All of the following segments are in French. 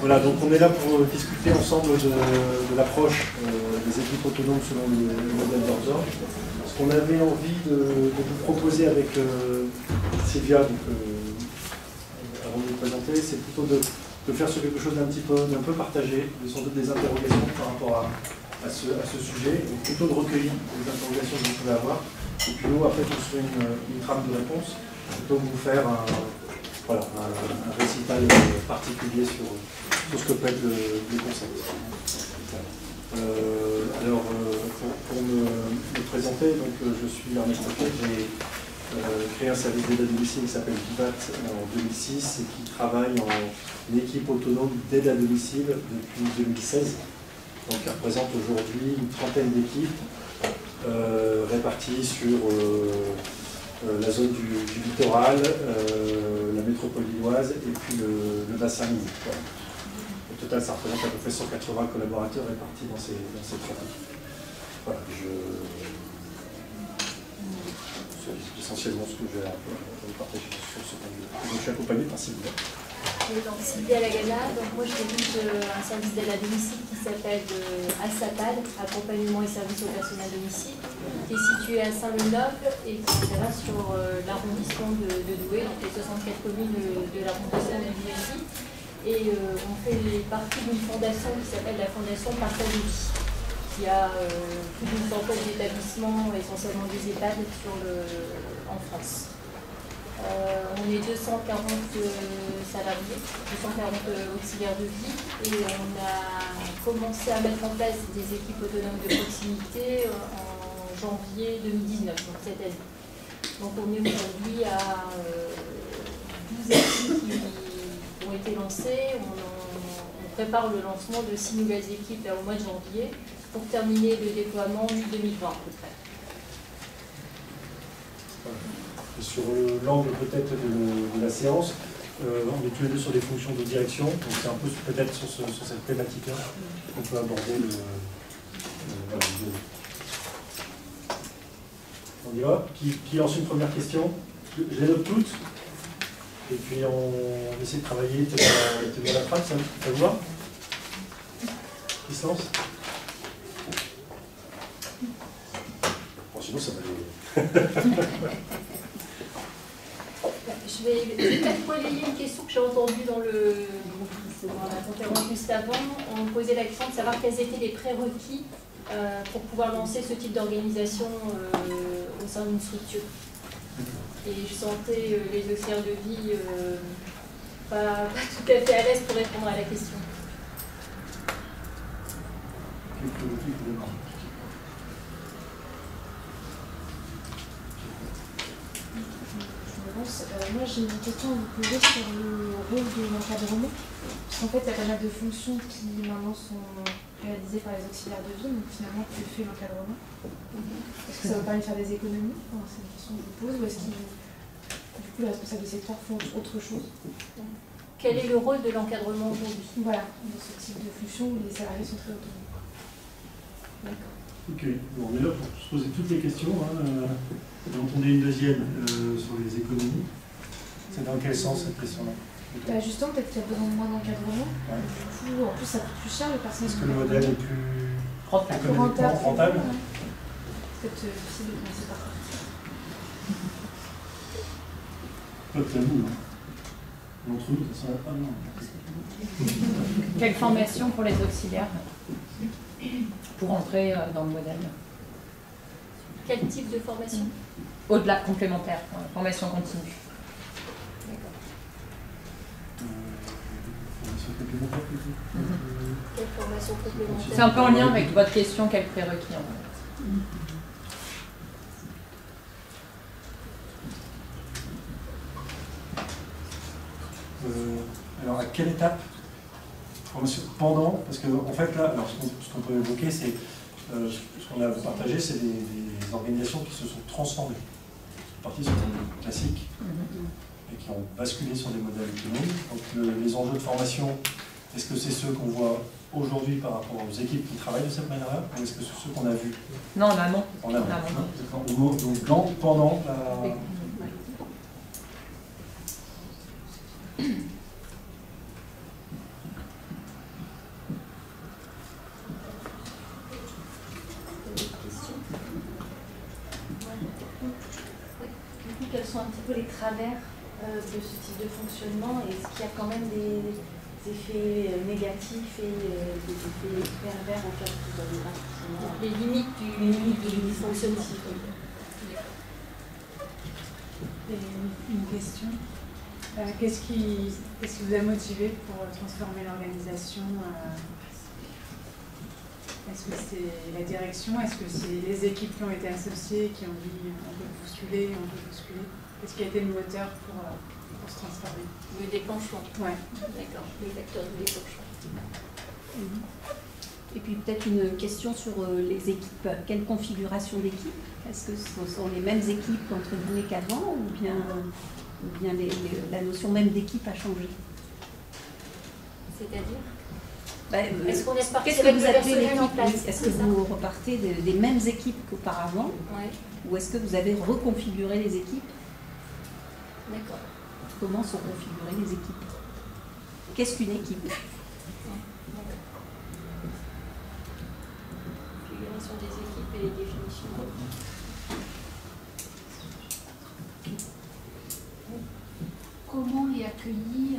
Voilà, donc on est là pour discuter ensemble de l'approche des équipes autonomes selon le modèle d'Orzor. Ce qu'on avait envie de vous proposer avec Sylvia, donc, avant de vous présenter, c'est plutôt de faire sur quelque chose d'un peu partagé, sans doute des interrogations par rapport à ce sujet, donc plutôt de recueillir les interrogations que vous pouvez avoir, et puis nous, après, construire une trame de réponse, plutôt que vous faire un récital particulier sur ce que peut être le concept. Alors, pour me présenter, donc, je suis Ernest Paquet, j'ai créé un service d'aide à domicile qui s'appelle Vivat en 2006 et qui travaille en équipe autonome d'aide à domicile depuis 2016. Donc, elle représente aujourd'hui une trentaine d'équipes réparties sur la zone du littoral, la métropole lilloise et puis le bassin minier. Voilà. Au total, ça représente à peu près 180 collaborateurs répartis dans ces 30 équipes. Voilà, c'est essentiellement ce que je vais partager sur ce point de vue. Je suis accompagné par Sylvia. Donc Sylvia Lagana, donc moi je dirige un service d'aide à domicile qui s'appelle ASAPAD, Accompagnement et Services aux Personnes à Domicile, qui est situé à Saint-Ménehould et qui est sur l'arrondissement de Douai, donc les 64 communes de l'arrondissement de Douai. Et on fait partie d'une fondation qui s'appelle la Fondation Partage de Vie, qui a plus d'une centaine d'établissements, essentiellement des EHPAD, en France. On est 240 salariés, 240 auxiliaires de vie, et on a commencé à mettre en place des équipes autonomes de proximité en janvier 2019, donc cette année. Donc on est aujourd'hui à 12 équipes qui ont été lancées. On prépare le lancement de 6 nouvelles équipes au mois de janvier pour terminer le déploiement mi-2020 à peu près. Sur l'angle peut-être de la séance, on est tous les deux sur des fonctions de direction, donc c'est un peu peut-être sur cette thématique-là qu'on peut aborder voilà, on y va. Qui lance une première question? Je les note toutes, et puis on essaie de travailler, tenir la trace, ça vous va? Qui se lance? Bon, sinon ça va aller. Je vais peut-être relayer une question que j'ai entendue dans la conférence juste avant. On me posait la question de savoir quels étaient les prérequis pour pouvoir lancer ce type d'organisation au sein d'une structure. Et je sentais les auxiliaires de vie pas tout à fait à l'aise pour répondre à la question. Moi, j'ai une question à vous poser sur le rôle de l'encadrement. Parce qu'en fait, il y a pas mal de fonctions qui maintenant sont réalisées par les auxiliaires de vie, donc finalement, que fait l'encadrement? Est-ce que ça vous permet de faire des économies? C'est une question que je vous pose. Ou est-ce que du coup, les responsables de secteur font autre chose? Quel est le rôle de l'encadrement aujourd'hui? Voilà, dans ce type de fonction où les salariés sont très autonomes. D'accord. Ok, bon, on est là pour se poser toutes les questions. Donc on a une deuxième sur les économies. C'est dans quel sens cette question-là? Justement, peut-être qu'il y a besoin de moins d'encadrement. Ouais. Du coup, en plus, ça coûte plus cher le personnel. Est-ce que le modèle est plus économiquement rentable? Peut-être difficile de commencer par ça. Pas de tabou, hein. Entre nous, ça sera pas non. Quelle formation pour les auxiliaires pour entrer dans le modèle? Quel type de formation? Au-delà, complémentaire, formation continue. Quelle formation complémentaire? C'est un peu en lien avec votre question, quel prérequis en fait? Alors à quelle étape? Formation pendant, parce que en fait là, alors, ce qu'on peut évoquer, c'est ce qu'on a partagé, c'est des organisations qui se sont transformées. Elles sont parties sur des modèles classiques et qui ont basculé sur des modèles autonomes. Donc les enjeux de formation, est-ce que c'est ceux qu'on voit aujourd'hui par rapport aux équipes qui travaillent de cette manière-là, ou est-ce que c'est ceux qu'on a vus? Non, en amont. En amont. Donc pendant la... peu les travers de ce type de fonctionnement? Est-ce qu'il y a quand même des effets négatifs et des effets pervers auxquels vous avez pas forcément... Les limites du fonctionnement. Et une question. Qu'est-ce qui vous a motivé pour transformer l'organisation? Est-ce que c'est la direction? Est-ce que c'est les équipes qui ont été associées, qui ont dit on peut bousculer? Qu'est-ce qui a été le moteur pour se transformer? Le déclenchement. Ouais. D'accord, les facteurs de déclenchement. Et puis peut-être une question sur les équipes. Quelle configuration d'équipe? Est-ce que ce sont les mêmes équipes entre guillemets qu'avant ou bien la notion même d'équipe a changé? C'est-à-dire Est-ce qu'on est reparti qu'est-ce que avec vous le appelez personnel en l'équipe? place? Est-ce que vous repartez des mêmes équipes qu'auparavant? Ouais. Ou est-ce que vous avez reconfiguré les équipes? D'accord. Comment sont configurées les équipes? Qu'est-ce qu'une équipe? Configuration des équipes et les définitions. Comment est accueillie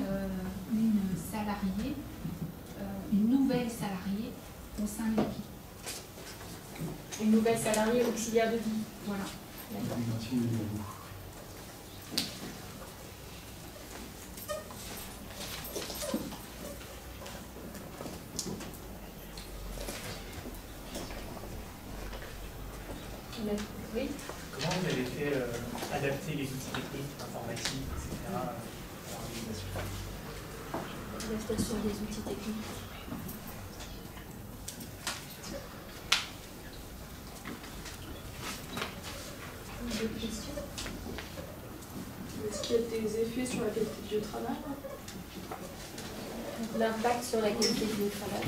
une salariée, une nouvelle salariée au sein de l'équipe? Une nouvelle salariée auxiliaire de vie. Voilà. D'accord. Oui. Comment vous avez fait adapter les outils techniques, informatiques, etc. à l'organisation? L'adaptation des outils techniques. D'autres questions? Est-ce qu'il y a des effets sur la qualité du travail? L'impact sur la qualité du travail.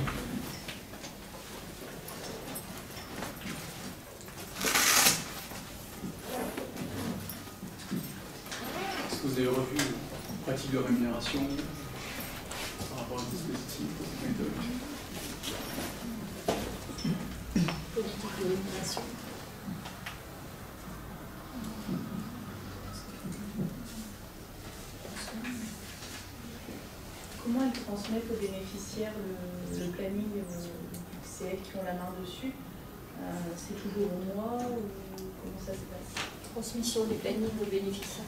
Est-ce que vous avez revu les pratiques de rémunération par rapport au dispositif, aux méthodes? Politique de rémunération. Comment elles transmettent aux bénéficiaires le planning? C'est elles qui ont la main dessus. C'est toujours au mois ou comment ça se passe? Transmission du planning aux bénéficiaires.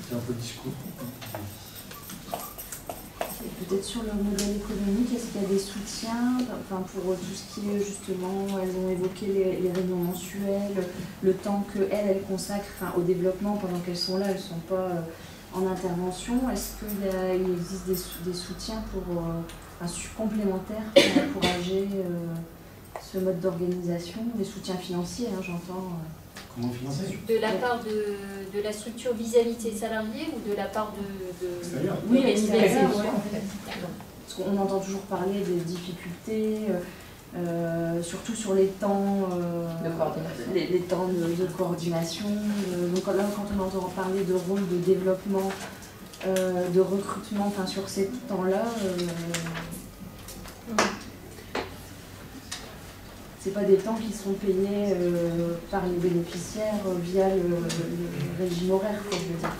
C'est un peu le discours. Peut-être sur le modèle économique, est-ce qu'il y a des soutiens pour tout ce qui est justement, elles ont évoqué les réunions mensuelles, le temps qu'elles consacrent au développement pendant qu'elles sont là, elles ne sont pas en intervention. Est-ce qu'il existe des soutiens complémentaires pour encourager ce mode d'organisation, des soutiens financiers, j'entends Comment financer? De la part de la structure vis-à-vis de ses salariés ou de la part de oui, l'extérieur, ouais. Parce qu'on entend toujours parler des difficultés, surtout sur les temps de coordination. Les temps de coordination. Donc là, quand on entend parler de rôle de développement, de recrutement, sur ces temps-là, c'est pas des temps qui sont payés par les bénéficiaires via le régime horaire, je veux dire.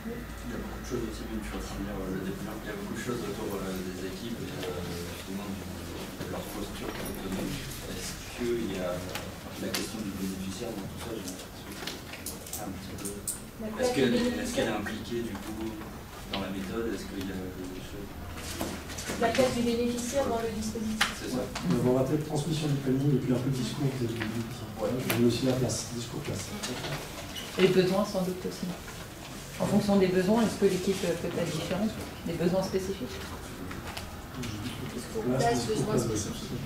Il y a beaucoup de choses aussi, je suis en train de lire le développement, il y a beaucoup de choses autour des équipes et justement de leur posture autonome. Est-ce qu'il y a la question du bénéficiaire dans tout ça? J'ai l'impression un petit peu. Est-ce qu'elle est impliquée du coup dans la méthode? Est-ce qu'il y a des choses? La place du bénéficiaire dans le dispositif. C'est ça. On va rappeler transmission du planning et puis un peu de discours. Mais aussi la place, discours place. Les besoins sans doute aussi. En fonction des besoins, est-ce que l'équipe peut être différente? Des besoins spécifiques? Discours place, besoins spécifiques.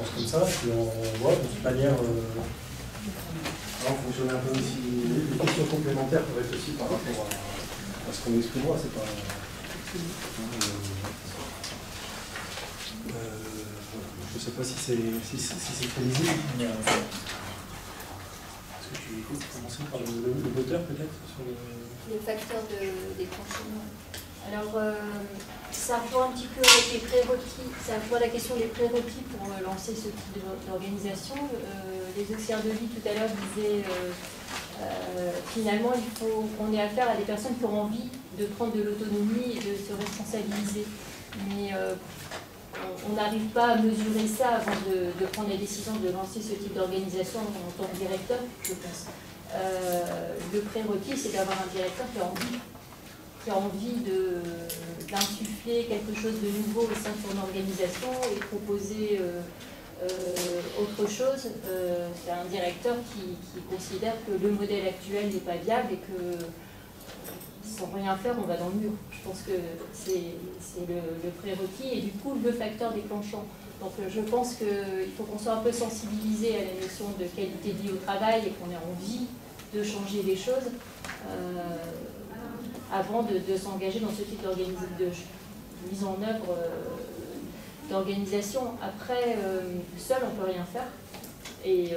Je pense comme ça, puis on voit de toute manière, on fonctionne un peu aussi. Les questions complémentaires peuvent être aussi par rapport à Parce qu'on l'exprime moi, c'est pas... je ne sais pas si c'est très lisible. Est-ce que tu veux commencer par le moteur peut-être sur le facteur déclenchement. Alors, ça rejoint un petit peu avec les prérequis, ça rejoint la question des prérequis pour lancer ce type d'organisation. Les auxiliaires de vie tout à l'heure disaient finalement il faut qu'on ait affaire à des personnes qui ont envie de prendre de l'autonomie et de se responsabiliser. Mais on n'arrive pas à mesurer ça avant de prendre la décision de lancer ce type d'organisation en tant que directeur, je pense. Le prérequis, c'est d'avoir un directeur qui a envie d'insuffler quelque chose de nouveau au sein de son organisation et proposer autre chose. C'est un directeur qui considère que le modèle actuel n'est pas viable et que sans rien faire, on va dans le mur. Je pense que c'est le prérequis et du coup le facteur déclenchant. Donc je pense qu'il faut qu'on soit un peu sensibilisé à la notion de qualité de vie au travail et qu'on ait envie de changer les choses avant de s'engager dans ce type de mise en œuvre d'organisation. Après, seul on ne peut rien faire. Et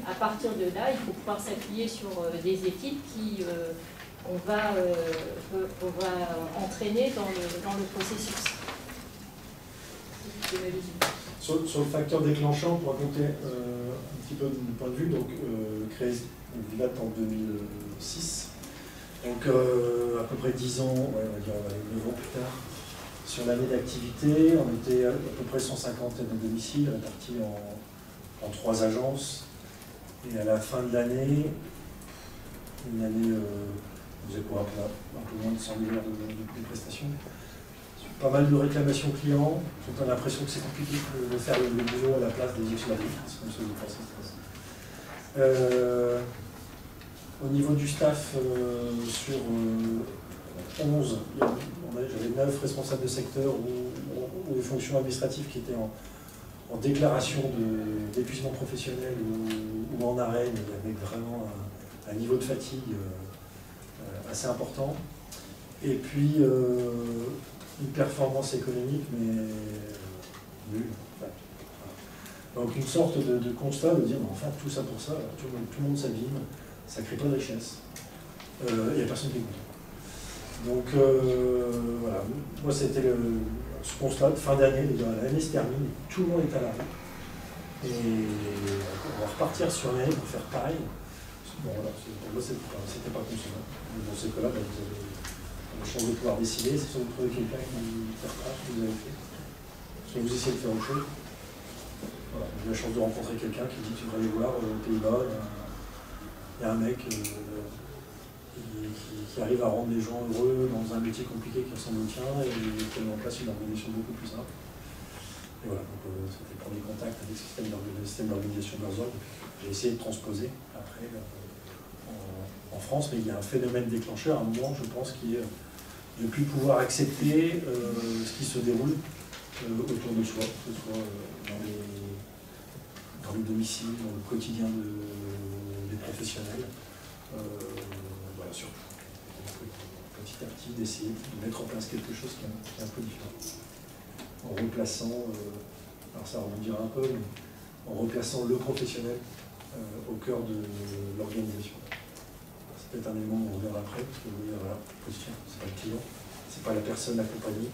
à partir de là, il faut pouvoir s'appuyer sur des équipes qui on va entraîner dans le processus. Sur le facteur déclenchant, pour raconter un petit peu mon point de vue, donc créé Vivat en 2006, donc à peu près 10 ans, ouais, on va dire 9 ans plus tard, sur l'année d'activité, on était à peu près 150 aides à domicile, répartis en 3 agences, et à la fin de l'année, une année, on faisait quoi, un peu moins de 100 000 heures de prestations. Pas mal de réclamations clients, on a l'impression que c'est compliqué de faire le boulot à la place des auxiliaires. C'est comme ça que je pense. Au niveau du staff, sur 11, j'avais 9 responsables de secteur ou des fonctions administratives qui étaient en déclaration d'épuisement professionnel ou en arrêt, mais il y avait vraiment un niveau de fatigue assez important. Et puis, une performance économique, mais nulle. Donc une sorte de constat de dire, mais enfin, tout ça pour ça, tout le monde s'abîme, ça ne crée pas de richesse. Il n'y a personne qui est content. Donc voilà, moi c'était ce constat de fin d'année, l'année se termine, tout le monde est à l'arrêt. Et on va repartir sur l'année pour faire pareil. Bon voilà, pour moi c'était pas concevable. Dans ce cas-là, vous avez la chance de pouvoir décider, c'est soit vous trouvez quelqu'un qui ne fait pas ce que vous avez fait, soit vous essayez de faire autre chose. Voilà, j'ai eu la chance de rencontrer quelqu'un qui dit tu devrais aller voir aux Pays-Bas, il y a un mec qui arrive à rendre les gens heureux dans un métier compliqué qui ressemble au tien et qui met en place une organisation beaucoup plus simple. Et voilà, donc c'était le premier contact avec le système d'organisation d'Herzog. J'ai essayé de transposer après en France, mais il y a un phénomène déclencheur, à un moment, je pense, qui est de ne plus pouvoir accepter ce qui se déroule autour de soi, que ce soit dans les domiciles, dans le quotidien des professionnels, voilà, surtout. Petit à petit, d'essayer de mettre en place quelque chose qui est un peu différent. En replaçant, alors ça rebondira un peu, mais en replaçant le professionnel au cœur de l'organisation. C'est peut-être un élément qu'on verra après, parce que vous voyez, voilà, c'est pas le client, c'est pas la personne accompagnée,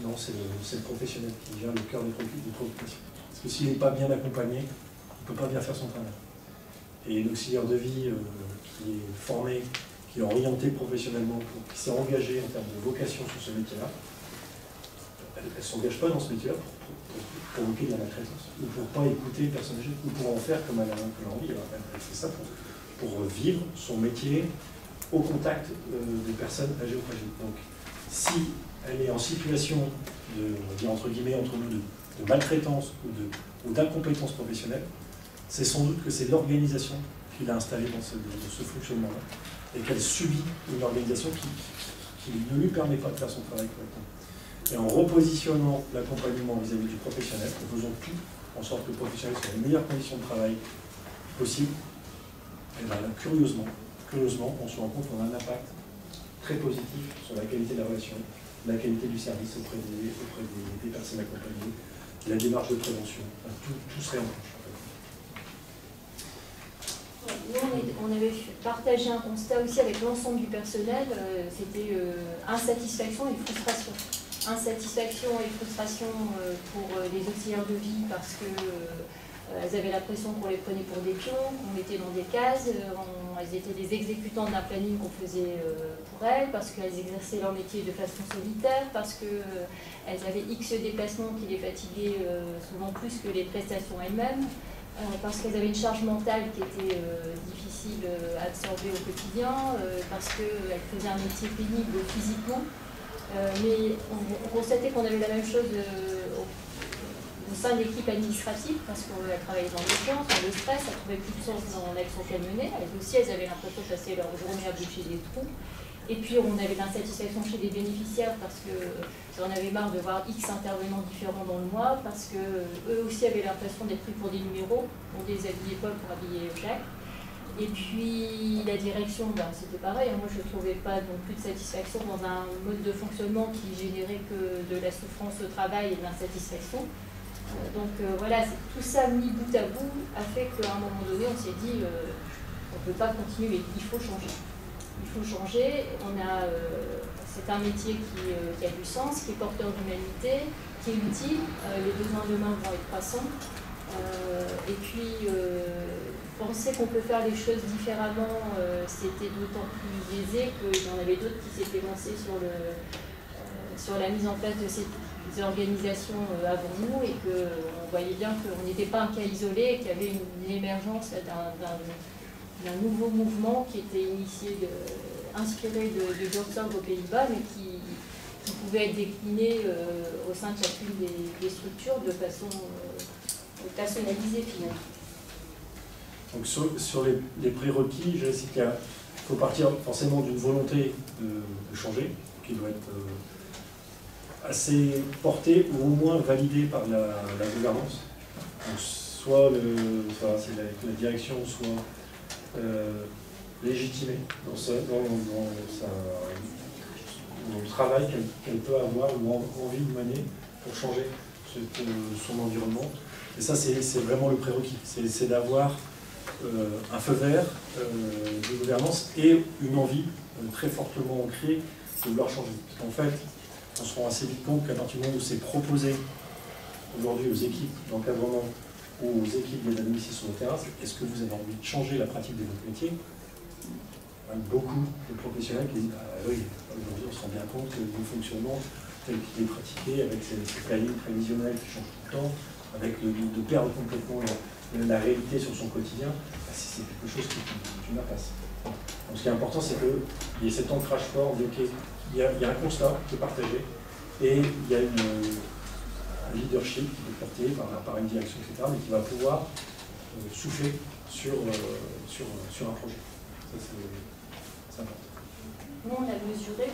non, c'est le professionnel qui gère le cœur des préoccupations. Parce que s'il n'est pas bien accompagné, il ne peut pas bien faire son travail. Et l'auxiliaire de vie qui est formé, qui est orienté professionnellement, qui s'est engagé en termes de vocation sur ce métier-là, elle ne s'engage pas dans ce métier-là pour provoquer de la maltraitance, ou pour ne pas écouter les personnes âgées, ou pour en faire comme elle a envie. Elle fait ça pour vivre son métier au contact des personnes âgées ou fragiles. Donc, si elle est en situation de, on va dire entre guillemets, entre nous, de maltraitance ou d'incompétence professionnelle, c'est sans doute que c'est l'organisation qui l'a installée dans ce fonctionnement-là, et qu'elle subit une organisation qui ne lui permet pas de faire son travail correctement. Et en repositionnant l'accompagnement vis-à-vis du professionnel, en faisant tout en sorte que le professionnel soit dans les meilleures conditions de travail possibles, et bien là, curieusement, on se rend compte qu'on a un impact très positif sur la qualité de la relation, la qualité du service auprès des personnes accompagnées, la démarche de prévention, tout serait en marche. Nous, on avait partagé un constat aussi avec l'ensemble du personnel, c'était insatisfaction et frustration. Insatisfaction et frustration pour les auxiliaires de vie parce que elles avaient l'impression qu'on les prenait pour des pions, qu'on mettait dans des cases, elles étaient des exécutants d'un planning qu'on faisait pour elles, parce qu'elles exerçaient leur métier de façon solitaire, parce qu'elles avaient X déplacements qui les fatiguaient souvent plus que les prestations elles-mêmes, parce qu'elles avaient une charge mentale qui était difficile à absorber au quotidien, parce qu'elles faisaient un métier pénible physiquement. Mais on constatait qu'on avait la même chose au sein de l'équipe administrative, parce qu'elles travaillaient dans l'urgence, dans le stress, elles trouvaient plus de sens dans l'action qu'elles menaient. Elles aussi, elles avaient l'impression de passer leur journée à boucher des trous. Et puis on avait l'insatisfaction chez les bénéficiaires parce qu'on avait marre de voir X intervenants différents dans le mois, parce qu'eux aussi avaient l'impression d'être pris pour des numéros. On les habillait pas pour habiller Jacques. Et puis la direction, c'était pareil, moi je ne trouvais pas non plus de satisfaction dans un mode de fonctionnement qui générait que de la souffrance au travail et de l'insatisfaction. Donc voilà, tout ça mis bout à bout a fait qu'à un moment donné on s'est dit on ne peut pas continuer, il faut changer. Il faut changer, c'est un métier qui a du sens, qui est porteur d'humanité, qui est utile, les besoins de main vont être croissants. Et puis penser qu'on peut faire les choses différemment, c'était d'autant plus aisé qu'il y en avait d'autres qui s'étaient lancés sur la mise en place de ces organisations avant nous, et qu'on voyait bien qu'on n'était pas un cas isolé, qu'il y avait une émergence d'un nouveau mouvement qui était inspiré de Buurtzorg aux Pays-Bas, mais qui pouvait être décliné au sein de chacune des structures de façon personnalisée finalement. Donc sur les prérequis, je sais qu'il faut partir forcément d'une volonté de changer, qui doit être assez portée ou au moins validée par la gouvernance. Donc soit c'est la direction, soit légitimée dans le travail qu'elle peut avoir ou envie de mener pour changer son environnement. Et ça, c'est vraiment le prérequis. C'est d'avoir un feu vert de gouvernance et une envie très fortement ancrée de vouloir changer. Parce qu'en fait, on se rend assez vite compte qu'à partir du moment où c'est proposé aujourd'hui aux équipes d'encadrement ou aux équipes d'aide à domicile sur le terrain, est-ce que vous avez envie de changer la pratique de votre métier? Beaucoup de professionnels qui disent oui, aujourd'hui on se rend bien compte que le fonctionnement tel qu'il est pratiqué, avec ces plannings prévisionnels qui changent tout le temps, avec de perdre complètement la réalité sur son quotidien, c'est quelque chose qui n'a pas. Donc ce qui est important, c'est qu'il y ait cet ancrage fort, il y a un constat qui est partagé, et il y a un leadership qui est porté par une direction, etc., mais qui va pouvoir souffler sur un projet. Ça, c'est important. Nous, on a mesuré,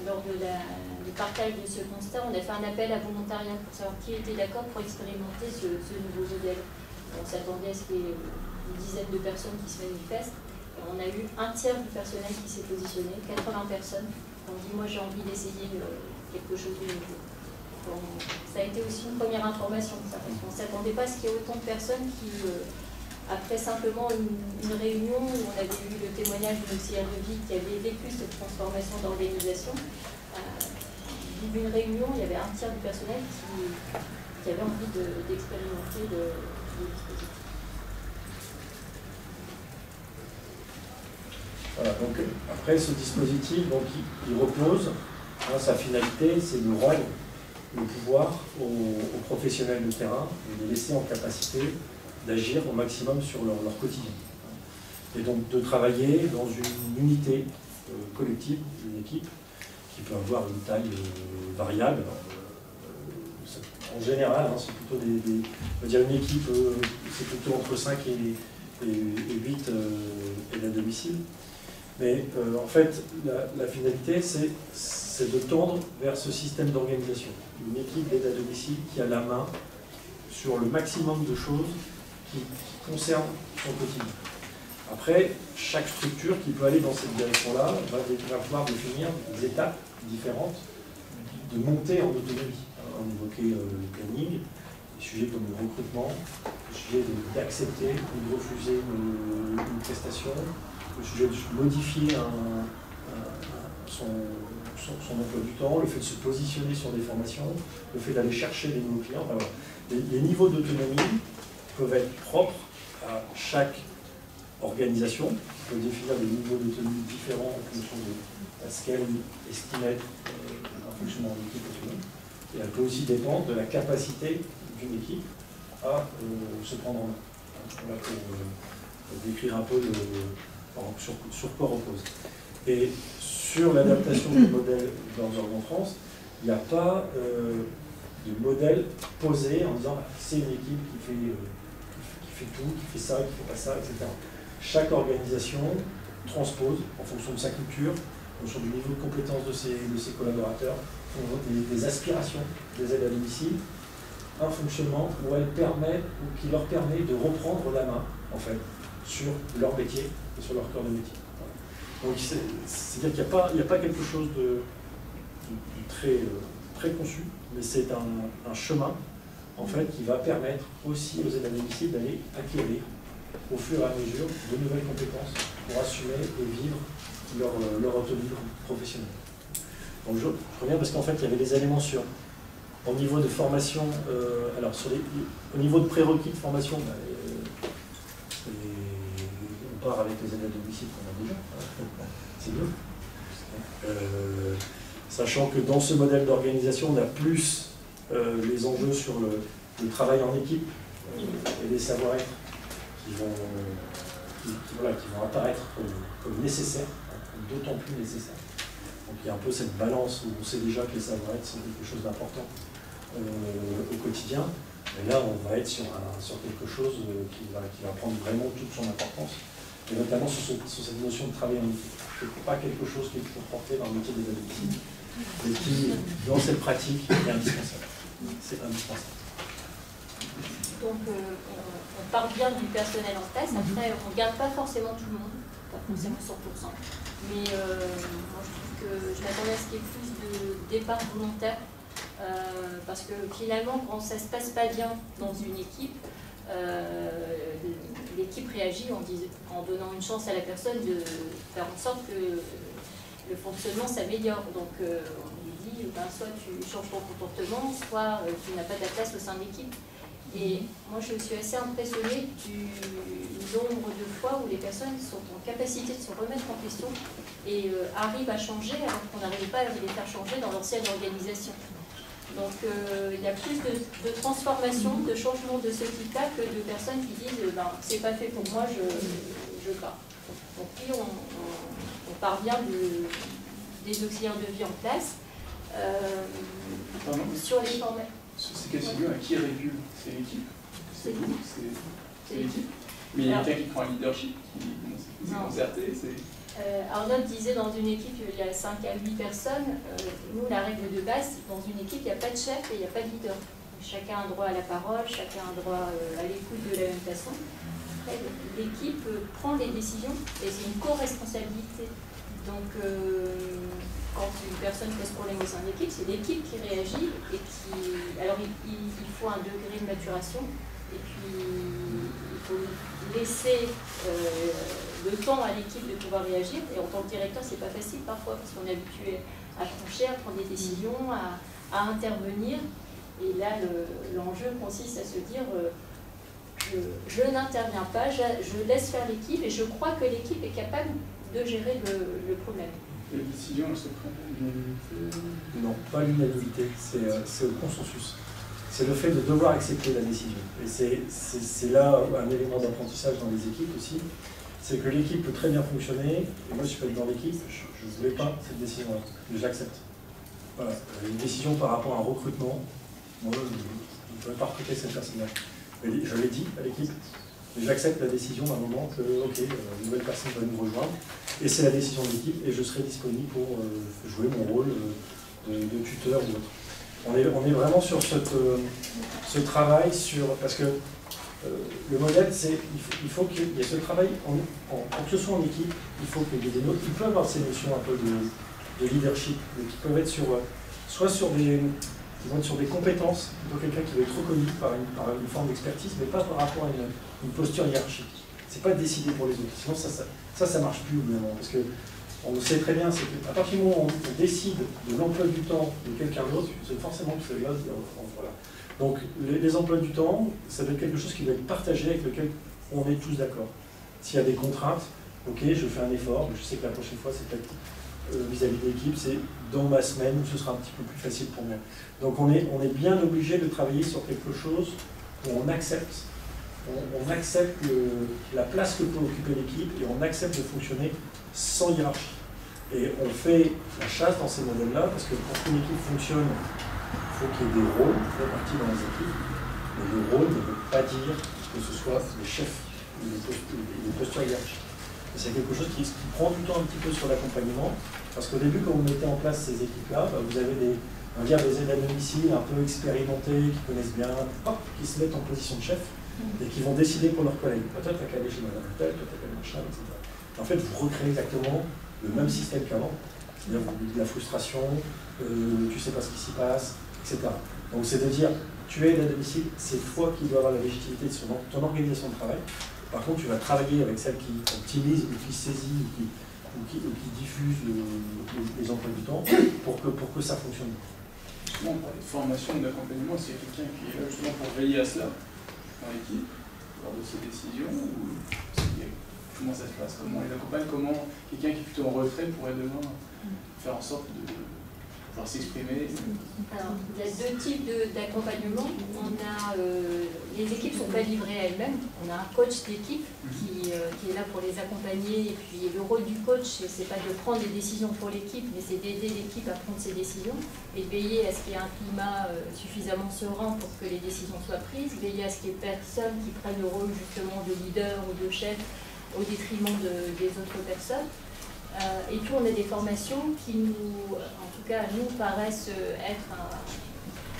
lors du partage de ce constat, on a fait un appel à volontariat pour savoir qui était d'accord pour expérimenter ce nouveau modèle. On s'attendait à ce qu'il y ait une dizaine de personnes qui se manifestent. Et on a eu un tiers du personnel qui s'est positionné, 80 personnes, qui ont dit « moi j'ai envie d'essayer quelque chose de nouveau ». Ça a été aussi une première information, ça, parce qu'on ne s'attendait pas à ce qu'il y ait autant de personnes qui, après simplement une réunion où on avait eu le témoignage d'une auxiliaire de vie qui avait vécu cette transformation d'organisation, d'une réunion, il y avait un tiers du personnel qui avait envie d'expérimenter le dispositif. Voilà, donc après ce dispositif, donc, il repose, sa finalité, c'est de rendre le pouvoir aux professionnels de terrain et de les laisser en capacité d'agir au maximum sur leur quotidien. Et donc de travailler dans une unité collective, une équipe, qui peut avoir une taille variable. En général, c'est plutôt on va dire une équipe, c'est plutôt entre 5 et 8 aides à domicile. Mais en fait, la finalité, c'est de tendre vers ce système d'organisation. Une équipe d'aide à domicile qui a la main sur le maximum de choses qui concernent son quotidien. Après, chaque structure qui peut aller dans cette direction-là va pouvoir définir des étapes différentes de montée en autonomie. On évoquait le planning, des sujets comme le recrutement, le sujet d'accepter ou de refuser une prestation, le sujet de modifier son emploi du temps, le fait de se positionner sur des formations, le fait d'aller chercher des nouveaux clients. Enfin, voilà. Les niveaux d'autonomie peuvent être propres à chaque organisation, qui peut définir des niveaux d'autonomie différents en fonction de ce qu'elle estime être un fonctionnement d'équipe autonome. Et elle peut aussi dépendre de la capacité d'une équipe à se prendre en main. Voilà pour décrire un peu sur quoi repose. Et sur l'adaptation du modèle d'Order en France, il n'y a pas de modèle posé en disant c'est une équipe qui fait tout, qui fait ça, qui fait pas ça, etc. Chaque organisation transpose en fonction de sa culture, en fonction du niveau de compétence de ses collaborateurs, des aspirations des aides à domicile, un fonctionnement où qui leur permet de reprendre la main en fait sur leur métier et sur leur cœur de métier. Donc c'est-à-dire qu'il n'y a pas quelque chose de très préconçu, mais c'est un chemin en fait qui va permettre aussi aux aides à domicile d'aller acquérir au fur et à mesure de nouvelles compétences pour assumer et vivre leur autonomie professionnelle. Donc je reviens parce qu'en fait il y avait des éléments au niveau de formation, alors au niveau de prérequis de formation, on part avec les aides à domicile qu'on a déjà, c'est bien. Sachant que dans ce modèle d'organisation, on a plus les enjeux sur le travail en équipe et les savoir-être qui vont apparaître comme nécessaires, d'autant plus nécessaires. Donc il y a un peu cette balance où on sait déjà que les savoir-être sont quelque chose d'important au quotidien. Mais là, on va être sur quelque chose qui va prendre vraiment toute son importance, et notamment sur cette notion de travail en équipe. Ce n'est pas quelque chose qui est toujours porté dans le métier des adultes, mais qui, dans cette pratique, est indispensable. C'est indispensable. Donc, on part bien du personnel en place. Après, on ne garde pas forcément tout le monde, pas forcément 100%. Mais moi, je trouve que je m'attendais à ce qu'il y ait plus de départ volontaire. Parce que finalement, quand ça ne se passe pas bien dans une équipe, l'équipe réagit en donnant une chance à la personne de faire en sorte que le fonctionnement s'améliore. Donc on lui dit, soit tu changes ton comportement, soit tu n'as pas ta place au sein de l'équipe. Et moi je suis assez impressionnée du nombre de fois où les personnes sont en capacité de se remettre en question et arrivent à changer alors qu'on n'arrive pas à les faire changer dans l'ancienne organisation. Donc il y a plus de transformation, de changement de ce type-là que de personnes qui disent c'est pas fait pour moi, je pars. Donc puis on parvient des auxiliaires de vie en place. Sur les formations. Ces cas de figure, à qui régule? C'est l'équipe? C'est vous? C'est l'équipe? Mais il y a quelqu'un qui prend un leadership, qui s'est concerté. Arnaud disait dans une équipe, il y a 5 à 8 personnes. Nous, la règle de base, dans une équipe, il n'y a pas de chef et il n'y a pas de leader. Chacun a droit à la parole, chacun a droit à l'écoute de la même façon. L'équipe prend les décisions et c'est une co-responsabilité. Donc, quand une personne pose problème au sein de l'équipe, c'est l'équipe qui réagit et qui... Alors, il faut un degré de maturation et puis il faut laisser le temps à l'équipe de pouvoir réagir. Et en tant que directeur, c'est pas facile parfois parce qu'on est habitué à trancher, à prendre des décisions, à intervenir. Et là, l'enjeu consiste à se dire je n'interviens pas, je laisse faire l'équipe et je crois que l'équipe est capable de gérer le problème. Les décisions, elles se prennent à l'unanimité? Non, pas l'unanimité, c'est le consensus. C'est le fait de devoir accepter la décision. Et c'est là un élément d'apprentissage dans les équipes aussi. C'est que l'équipe peut très bien fonctionner, et moi je suis pas dans l'équipe, je ne voulais pas cette décision-là, mais j'accepte. Voilà. Une décision par rapport à un recrutement, moi je ne pouvais pas recruter cette personne-là. Je l'ai dit à l'équipe, mais j'accepte la décision à un moment que, ok, une nouvelle personne va nous rejoindre, et c'est la décision de l'équipe, et je serai disponible pour jouer mon rôle de tuteur ou autre. On est vraiment sur ce travail, parce que le modèle, c'est il faut qu'il y ait ce travail, pour que ce soit en équipe, il faut qu'il y ait des notes, il peut avoir ces notions un peu de leadership, qui peuvent être soit sur des compétences, plutôt quelqu'un qui va être reconnu par une forme d'expertise, mais pas par rapport à une posture hiérarchique. C'est pas décidé pour les autres, sinon ça marche plus au bout d'un moment, parce que on le sait très bien, c'est qu'à partir du moment où on décide de l'emploi du temps de quelqu'un d'autre, c'est forcément que celui-là, voilà. Donc les emplois du temps, ça doit être quelque chose qui doit être partagé, avec lequel on est tous d'accord. S'il y a des contraintes, ok, je fais un effort, mais je sais que la prochaine fois, c'est peut-être vis-à-vis de l'équipe, c'est dans ma semaine où ce sera un petit peu plus facile pour moi. Donc on est bien obligé de travailler sur quelque chose où on accepte la place que peut occuper l'équipe et on accepte de fonctionner sans hiérarchie. Et on fait la chasse dans ces modèles-là, parce que pour qu'une équipe fonctionne, il faut qu'il y ait des rôles répartis dans les équipes. Mais le rôle ne veut pas dire que ce soit les chefs ou les postures hiérarchiques. C'est quelque chose qui prend du temps un petit peu sur l'accompagnement, parce qu'au début, quand vous mettez en place ces équipes-là, vous avez des aides à domicile un peu expérimentés, qui connaissent bien, qui se mettent en position de chef, et qui vont décider pour leurs collègues. Toi, t'as qu'à aller chez madame Tel, toi, t'as qu'à aller machin, etc. En fait, vous recréez exactement le même système qu'avant. C'est-à-dire, vous dites de la frustration, tu sais pas ce qui s'y passe, etc. Donc, c'est de dire, tu es aide à domicile, c'est toi qui dois avoir la légitimité de ton organisation de travail. Par contre, tu vas travailler avec celle qui optimise, ou qui saisit, ou qui diffuse les emplois du temps, pour que ça fonctionne. Justement, on parle de formation, d'accompagnement, c'est quelqu'un qui est là justement pour veiller à cela dans l'équipe, lors de ses décisions, ou comment ça se passe, comment il accompagne, comment quelqu'un qui est plutôt en retrait pourrait demain faire en sorte de pouvoir s'exprimer. Alors, il y a deux types d'accompagnement. Les équipes ne sont pas livrées à elles-mêmes. On a un coach d'équipe qui est là pour les accompagner. Et puis le rôle du coach, c'est pas de prendre des décisions pour l'équipe, mais c'est d'aider l'équipe à prendre ses décisions et de veiller à ce qu'il y ait un climat suffisamment serein pour que les décisions soient prises, veiller à ce qu'il y ait personne qui prenne le rôle justement de leader ou de chef au détriment des autres personnes. Et puis on a des formations qui nous, en tout cas nous, paraissent être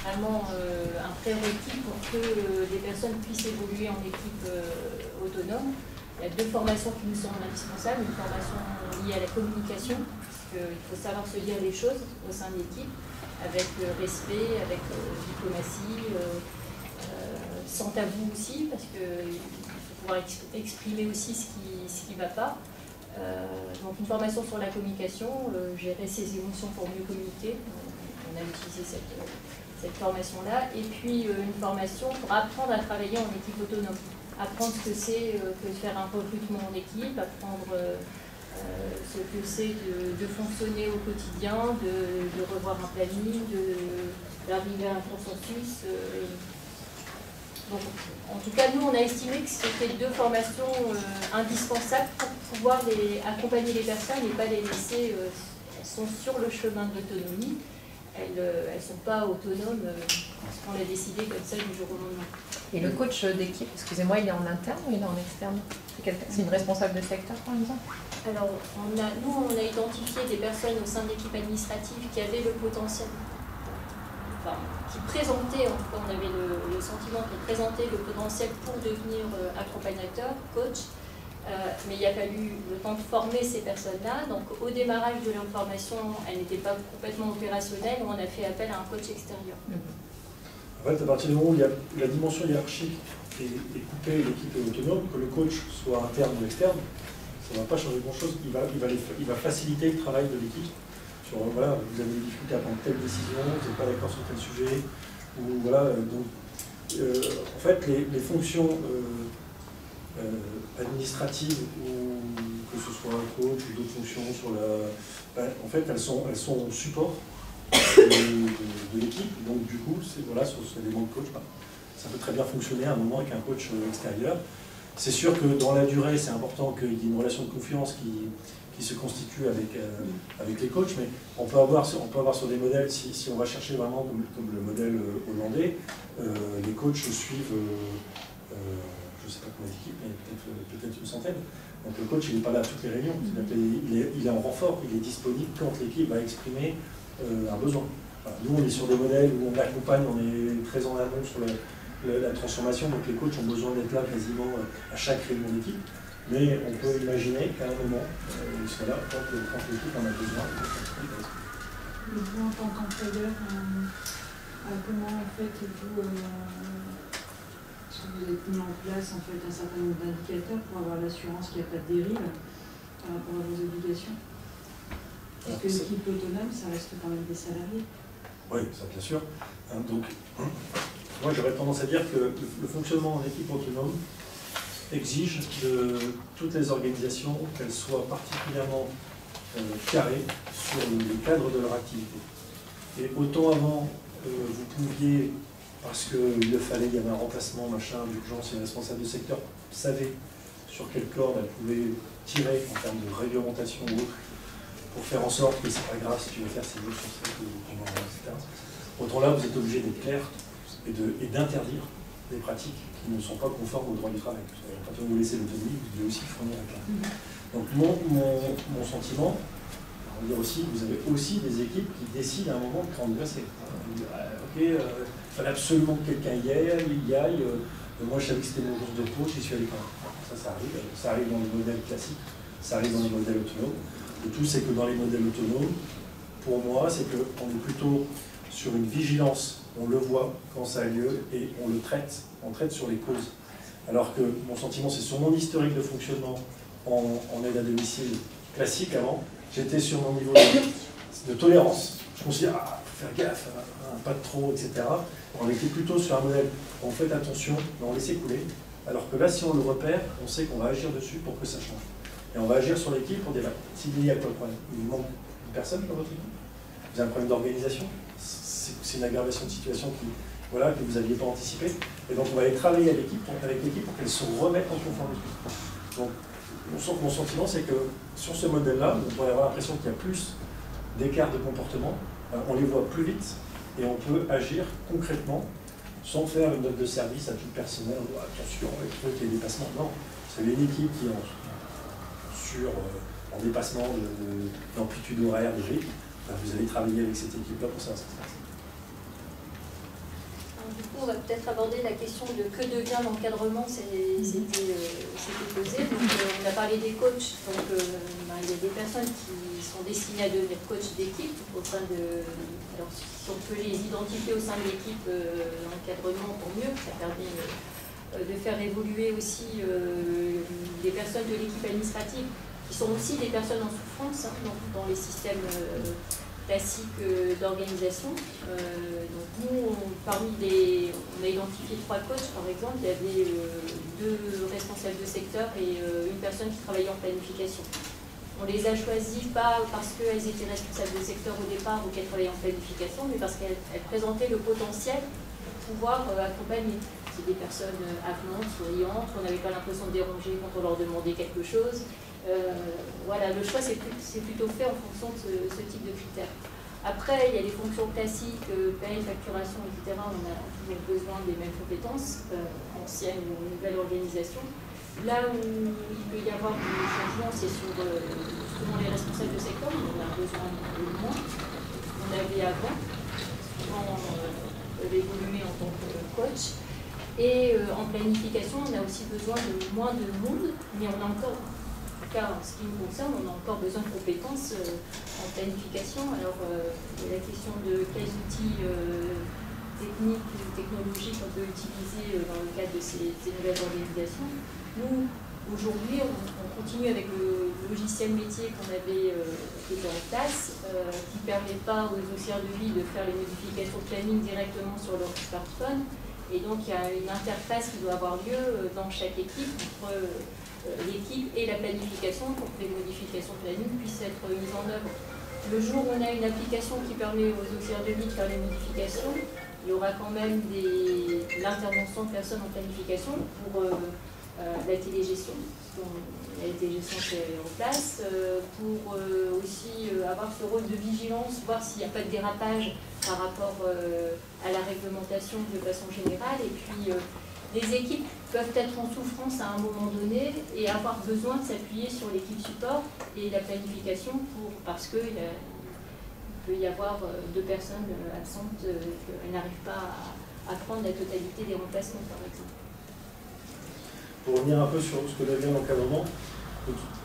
vraiment un prérequis pour que les personnes puissent évoluer en équipe autonome. Il y a deux formations qui nous semblent indispensables. Une formation liée à la communication, parce qu'il faut savoir se dire les choses au sein de l'équipe, avec respect, avec diplomatie, sans tabou aussi, parce qu'il faut pouvoir exprimer aussi ce qui ne va pas. Donc une formation sur la communication, gérer ses émotions pour mieux communiquer, on a utilisé cette formation-là, et puis une formation pour apprendre à travailler en équipe autonome, apprendre ce que c'est que de faire un recrutement en équipe, apprendre ce que c'est de fonctionner au quotidien, de revoir un planning, d'arriver à un consensus. Donc, en tout cas, nous, on a estimé que c'était deux formations indispensables pour pouvoir accompagner les personnes et pas les laisser. Elles sont sur le chemin de l'autonomie. Elles ne sont pas autonomes parce qu'on l'a décidé comme ça du jour au lendemain. Et le coach d'équipe, excusez-moi, il est en interne ou il est en externe? C'est une responsable de secteur, par exemple? Alors, nous, on a identifié des personnes au sein de l'équipe administrative qui avaient le potentiel. Enfin, qui présentaient, en tout cas on avait le sentiment qu'ils présentaient le potentiel pour devenir accompagnateur, coach, mais il a fallu le temps de former ces personnes-là. Donc au démarrage de leur formation, elles n'étaient pas complètement opérationnelles, on a fait appel à un coach extérieur. En fait, à partir du moment où il y a la dimension hiérarchique est coupée, l'équipe est autonome, que le coach soit interne ou externe, ça ne va pas changer grand-chose, il va faciliter le travail de l'équipe. Voilà, vous avez des difficultés à prendre telle décision, vous n'êtes pas d'accord sur tel sujet, ou voilà, donc en fait les fonctions administratives, ou que ce soit un coach ou d'autres fonctions sur en fait elles sont au support de l'équipe, donc du coup sur l'élément de coach, ça peut très bien fonctionner à un moment avec un coach extérieur. C'est sûr que dans la durée, c'est important qu'il y ait une relation de confiance qui se constitue avec les coachs, mais on peut avoir sur des modèles, si on va chercher vraiment comme le modèle hollandais, les coachs suivent, je ne sais pas combien d'équipes, mais peut-être une centaine. Donc le coach, il n'est pas là à toutes les réunions, il est en renfort, il est disponible quand l'équipe va exprimer un besoin. Voilà. Nous, on est sur des modèles où on accompagne, on est très en amont la transformation, donc les coachs ont besoin d'être là quasiment à chaque réunion d'équipe, mais on peut imaginer qu'à un moment, ils soient là quand l'équipe en a besoin. Vous, en tant qu'employeur, comment en fait vous, est-ce que vous avez mis en place en fait un certain nombre d'indicateurs pour avoir l'assurance qu'il n'y a pas de dérive par rapport à vos obligations? Parce que l'équipe autonome, ça reste quand même des salariés. Oui, ça bien sûr. Donc, moi j'aurais tendance à dire que le fonctionnement en équipe autonome exige de toutes les organisations qu'elles soient particulièrement carrées sur le cadre de leur activité. Et autant avant, vous pouviez, parce qu'il le fallait, il y avait un remplacement, machin, d'urgence, et les responsables de secteur savaient sur quelle corde elles pouvaient tirer en termes de réglementation ou autre, pour faire en sorte que c'est pas grave si tu veux faire ces jours sur 7 etc. Autant là, vous êtes obligé d'être clair et d'interdire des pratiques qui ne sont pas conformes au droit du travail. Quand on vous laisse l'autonomie, vous devez aussi fournir un cadre. Donc mon sentiment, on va dire aussi, vous avez aussi des équipes qui décident à un moment de transgresser. Ok, il fallait absolument que quelqu'un y aille. Moi, je savais que c'était mon jour de repos, j'y suis allé quand même. Ça arrive dans les modèles classiques, ça arrive dans les modèles autonomes. Le tout, c'est que dans les modèles autonomes, pour moi, c'est qu'on est plutôt sur une vigilance, on le voit quand ça a lieu et on le traite, on traite sur les causes. Alors que mon sentiment, c'est sur mon historique de fonctionnement en aide à domicile classique avant, j'étais sur mon niveau de tolérance. Je me suis dit, faut faire gaffe, pas de trop, etc. On était plutôt sur un modèle, on fait attention, mais on laisse couler. Alors que là, si on le repère, on sait qu'on va agir dessus pour que ça change. Et on va agir sur l'équipe pour dire, s'il y a quoi le problème? Il manque une personne dans votre équipe? Vous avez un problème d'organisation? C'est une aggravation de situation que vous n'aviez pas anticipé. Et donc on va aller travailler avec l'équipe pour qu'elle se remette en conformité. Donc mon sentiment, c'est que sur ce modèle-là, on pourrait avoir l'impression qu'il y a plus d'écarts de comportement, on les voit plus vite et on peut agir concrètement sans faire une note de service à tout le personnel. Attention, les trucs, les dépassements. Non, c'est une équipe qui est en dépassement d'amplitude horaire de rythme. Vous allez travailler avec cette équipe-là pour ça. Du coup, on va peut-être aborder la question de que devient l'encadrement, c'était posé. Donc, on a parlé des coachs. Donc, il y a des personnes qui sont destinées à devenir coach d'équipe. Alors, si on peut les identifier au sein de l'équipe l'encadrement, pour mieux, ça permet de faire évoluer aussi des personnes de l'équipe administrative, qui sont aussi des personnes en souffrance dans les systèmes classiques d'organisation. Donc nous, on a identifié 3 coachs par exemple. Il y avait 2 responsables de secteur et une personne qui travaillait en planification. On les a choisis pas parce qu'elles étaient responsables de secteur au départ ou qu'elles travaillaient en planification, mais parce qu'elles présentaient le potentiel pour pouvoir accompagner. C'est des personnes avenantes, souriantes, on n'avait pas l'impression de déranger quand on leur demandait quelque chose. Voilà, le choix c'est plutôt fait en fonction de ce type de critères. Après, il y a les fonctions classiques, paye, facturation, etc. On a toujours besoin des mêmes compétences, anciennes ou nouvelle organisation. Là où il peut y avoir des changements, c'est sur justement les responsables de secteur, on a besoin de moins qu'on avait avant, souvent évoluer en tant que coach. Et en planification, on a aussi besoin de moins de monde, mais on a encore, en tout cas en ce qui nous concerne, on a encore besoin de compétences en planification. Alors, il y a la question de quels outils techniques ou technologiques on peut utiliser dans le cadre de ces nouvelles organisations. Nous, aujourd'hui, on continue avec le logiciel métier qu'on avait mis en place, qui ne permet pas aux auxiliaires de vie de faire les modifications planning directement sur leur smartphone. Et donc, il y a une interface qui doit avoir lieu dans chaque équipe entre l'équipe et la planification pour que les modifications planning puissent être mises en œuvre. Le jour où on a une application qui permet aux auxiliaires de vie de faire les modifications, il y aura quand même l'intervention de personnes en planification pour la télégestion. La télégestion est en place pour aussi avoir ce rôle de vigilance, voir s'il n'y a pas de dérapage par rapport à la réglementation de façon générale. Et puis, les équipes peuvent être en souffrance à un moment donné et avoir besoin de s'appuyer sur l'équipe support et la planification parce qu'il peut y avoir 2 personnes absentes, qu'elles n'arrivent pas à prendre la totalité des remplacements, par exemple. Pour revenir un peu sur ce que l'avait l'encadrement,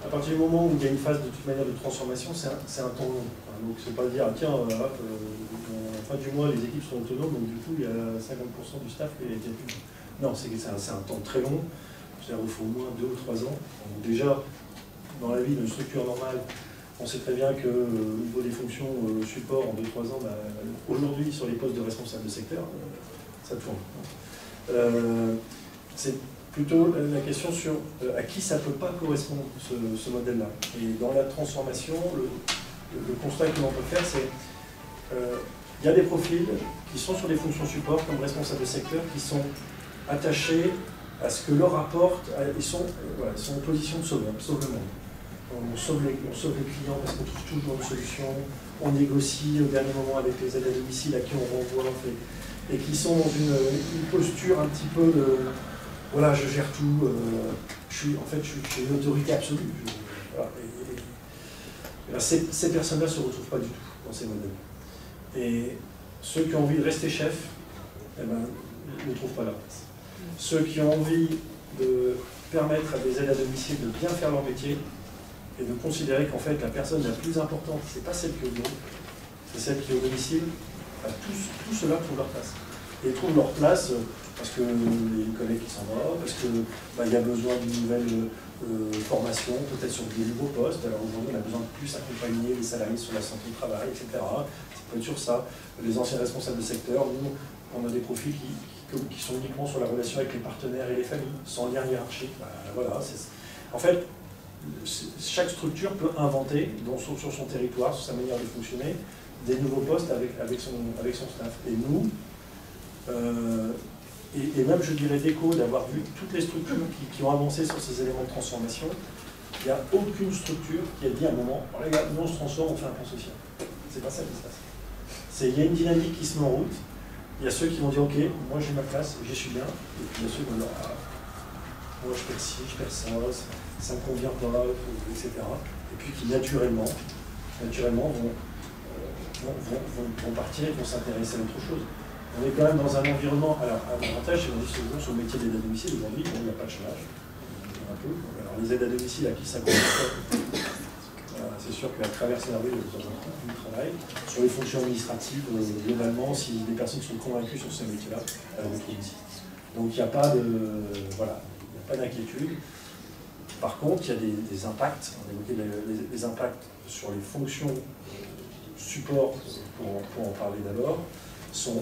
à partir du moment où il y a une phase de toute manière de transformation, c'est un temps long. Donc c'est pas dire, tiens, en fin du mois, les équipes sont autonomes, donc du coup, il y a 50% du staff qui est plus. Non, c'est un temps très long. C'est-à-dire qu'il faut au moins 2 ou 3 ans. Donc déjà, dans la vie d'une structure normale, on sait très bien qu'au niveau des fonctions support, en 2-3 ans, aujourd'hui, sur les postes de responsable de secteur, ça tourne. C'est plutôt la question sur à qui ça ne peut pas correspondre, ce modèle-là. Et dans la transformation, le constat que l'on peut faire, c'est il y a des profils qui sont sur des fonctions support, comme responsables de secteur, qui sont attachés à ce que leur apporte, ils sont en position de sauver le monde. On sauve les clients parce qu'on trouve toujours une solution, on négocie au dernier moment avec les aides à domicile à qui on renvoie, et qui sont dans une posture un petit peu de voilà, je gère tout, je suis une autorité absolue. Ces personnes-là ne se retrouvent pas du tout dans ces modèles. Et ceux qui ont envie de rester chefs, ne trouvent pas la place. Ceux qui ont envie de permettre à des aides à domicile de bien faire leur métier et de considérer qu'en fait la personne la plus importante, c'est pas celle qui est au bureau, c'est celle qui est au domicile, tous ceux-là trouvent leur place. Et ils trouvent leur place parce que les collègues qui s'en vont, parce qu'il y a besoin d'une nouvelle formation, peut-être sur des nouveaux postes. Alors aujourd'hui, on a besoin de plus accompagner les salariés sur la santé au travail, etc. Ça peut être sur ça. Les anciens responsables de secteur, nous, on a des profils qui sont uniquement sur la relation avec les partenaires et les familles, sans lien hiérarchique. Voilà, en fait, chaque structure peut inventer sur son territoire, sur sa manière de fonctionner, des nouveaux postes avec son staff. Et nous, et même je dirais d'écho d'avoir vu toutes les structures qui ont avancé sur ces éléments de transformation, il n'y a aucune structure qui a dit à un moment, oh les gars, nous on se transforme, on fait un plan social. C'est pas ça qui se passe. Il y a une dynamique qui se met en route, il y a ceux qui vont dire ok, moi j'ai ma place, j'y suis bien, et puis il y a ceux qui vont dire moi je perds ci, je perds ça ne me convient pas, etc. Et puis qui naturellement vont partir et vont s'intéresser à autre chose. On est quand même dans un environnement, alors l'avantage c'est qu'on dit souvent sur le métier d'aide à domicile, aujourd'hui il n'y a pas de chômage, un peu. Alors les aides à domicile à qui ça correspond, c'est sûr qu'à travers CRV, il y a du travail. Sur les fonctions administratives, globalement, si les personnes sont convaincues sur ce métier-là, elles retrouvent ici. Donc il n'y a pas d'inquiétude. Par contre, il y a des impacts, on a évoqué les impacts sur les fonctions support, pour en parler d'abord, sont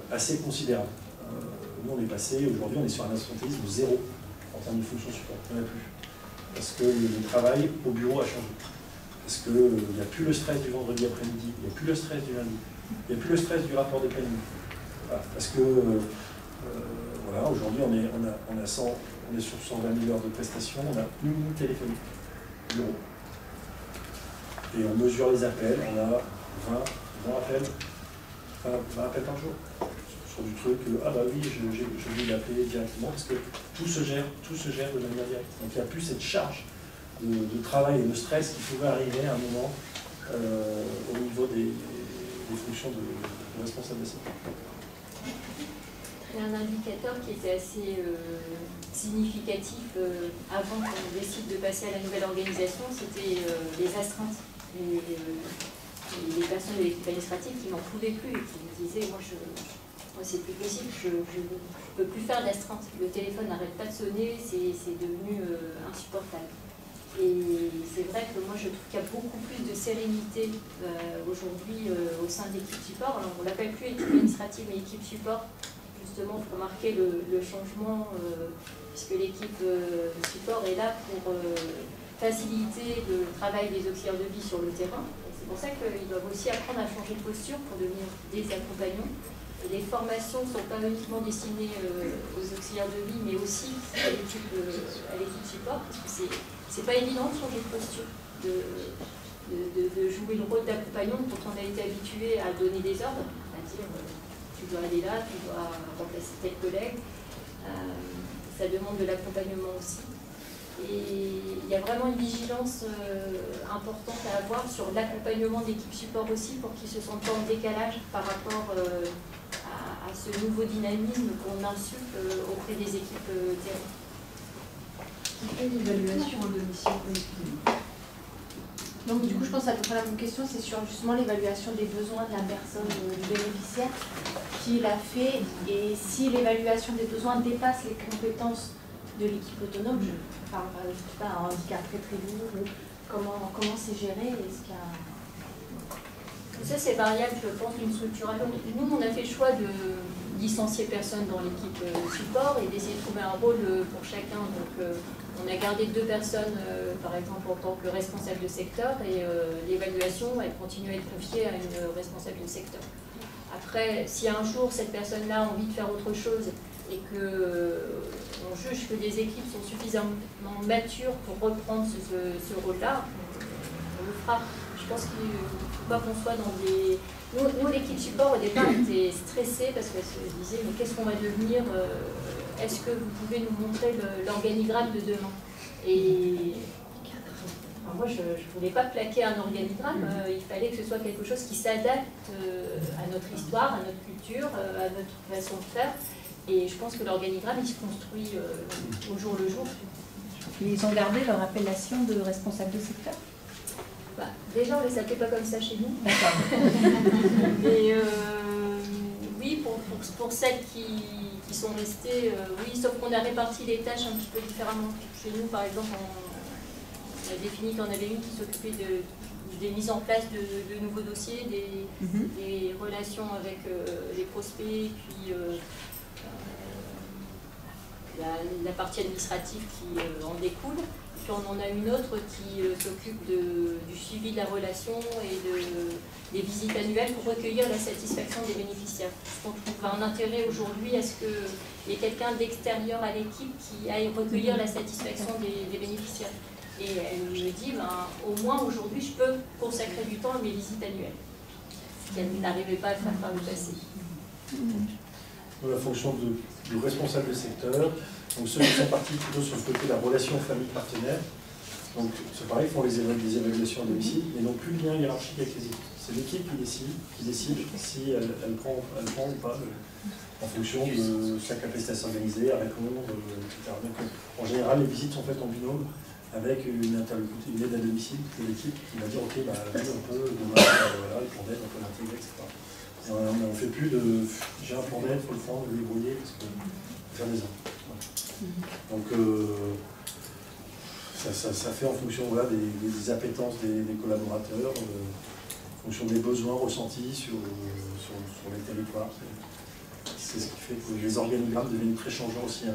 assez considérables. Nous, on est passé, aujourd'hui, on est sur un absentéisme zéro en termes de fonction support. Il n'y en a plus. Parce que le travail au bureau a changé. Parce qu'il n'y a plus le stress du vendredi après-midi, il n'y a plus le stress du lundi, il n'y a plus le stress du rapport de planning. Voilà. Parce que, voilà, aujourd'hui, on est sur 120 000 heures de prestations, on a une ligne téléphonique bureau. Et on mesure les appels, on a 20 appels. 20 appels par jour, sur du truc, ah bah oui, je vais l'appeler directement, parce que tout se gère de manière directe. Donc il n'y a plus cette charge de travail et de stress qui pouvait arriver à un moment au niveau des fonctions de responsable de secteur. Un indicateur qui était assez significatif avant qu'on décide de passer à la nouvelle organisation, c'était les astreintes. Les personnes de l'équipe administrative qui n'en pouvaient plus et qui me disaient moi c'est plus possible, je ne peux plus faire d'astreinte, le téléphone n'arrête pas de sonner, c'est devenu insupportable. Et c'est vrai que moi je trouve qu'il y a beaucoup plus de sérénité aujourd'hui au sein de l'équipe support. Alors on ne l'appelle plus équipe administrative mais équipe support, justement pour marquer le changement, puisque l'équipe support est là pour faciliter le travail des auxiliaires de vie sur le terrain. C'est pour ça qu'ils doivent aussi apprendre à changer de posture pour devenir des accompagnants. Et les formations ne sont pas uniquement destinées aux auxiliaires de vie, mais aussi à l'équipe support, parce que c'est pas évident de changer de posture, de jouer le rôle d'accompagnant quand on a été habitué à donner des ordres, à dire tu dois aller là, tu dois remplacer tel collègue. Ça demande de l'accompagnement aussi. Et il y a vraiment une vigilance importante à avoir sur l'accompagnement d'équipe support aussi pour qu'ils ne se sentent pas en décalage par rapport à ce nouveau dynamisme qu'on insulte auprès des équipes terrain. Qui fait l'évaluation à domicile collective? Donc du coup, je pense à peu près la même question, c'est sur justement l'évaluation des besoins de la personne, du bénéficiaire, qui l'a fait, et si l'évaluation des besoins dépasse les compétences de l'équipe autonome, je parle par exemple un handicap très lourd, comment c'est géré, est-ce qu'il y a... Ça c'est variable, je pense, d'une structure à l'autre. Nous, on a fait le choix de licencier personne dans l'équipe support et d'essayer de trouver un rôle pour chacun. Donc on a gardé 2 personnes, par exemple, en tant que responsable de secteur, et l'évaluation, elle continue à être confiée à une responsable de secteur. Après, si un jour cette personne-là a envie de faire autre chose et qu'on juge que les équipes sont suffisamment matures pour reprendre ce rôle-là, on le fera. Je pense qu'il ne faut pas qu'on soit dans des... Nous l'équipe support, au départ, était stressée parce qu'elle se disait « mais qu'est-ce qu'on va devenir Est-ce que vous pouvez nous montrer l'organigramme de demain ?» Et enfin, moi, je ne voulais pas plaquer un organigramme. Il fallait que ce soit quelque chose qui s'adapte à notre histoire, à notre culture, à notre façon de faire. Et je pense que l'organigramme, il se construit au jour le jour. Ils ont gardé leur appellation de responsable de secteur? Bah, déjà, on ne les appelait pas comme ça chez nous. D'accord. Mais oui, pour celles qui sont restées, oui, sauf qu'on a réparti les tâches un petit peu différemment. Chez nous, par exemple, on a défini qu'il y en avait une qui s'occupait des mises en place de nouveaux dossiers, des relations avec les prospects, puis la partie administrative qui en découle. Puis on en a une autre qui s'occupe du suivi de la relation et des visites annuelles pour recueillir la satisfaction des bénéficiaires. On trouve un intérêt aujourd'hui à ce qu'il y ait quelqu'un d'extérieur à l'équipe qui aille recueillir la satisfaction des bénéficiaires. Et elle me dit, au moins aujourd'hui, je peux consacrer du temps à mes visites annuelles, ce qu'elle n'arrivait pas à faire par le passé. La fonction du responsable de secteur, donc ceux qui sont partis plutôt sur le côté de la relation famille-partenaire, donc c'est pareil, font des évaluations à domicile, mais n'ont plus de lien hiérarchique avec les équipes. C'est l'équipe qui décide si elle prend ou pas, en fonction de sa capacité à s'organiser, à répondre, etc. Donc, en général, les visites sont faites en binôme avec une aide à domicile de l'équipe qui va dire ok, bah, on peut demain, voilà, le plan d'aide, on peut l'intégrer, etc. Et on ne fait plus de j'ai un plan d'aide, il faut le prendre, le débrouiller, parce que faire des heures. Donc ça fait en fonction voilà, des appétences des collaborateurs, en fonction des besoins ressentis sur les territoires. C'est ce qui fait que les organigrammes deviennent très changeants aussi.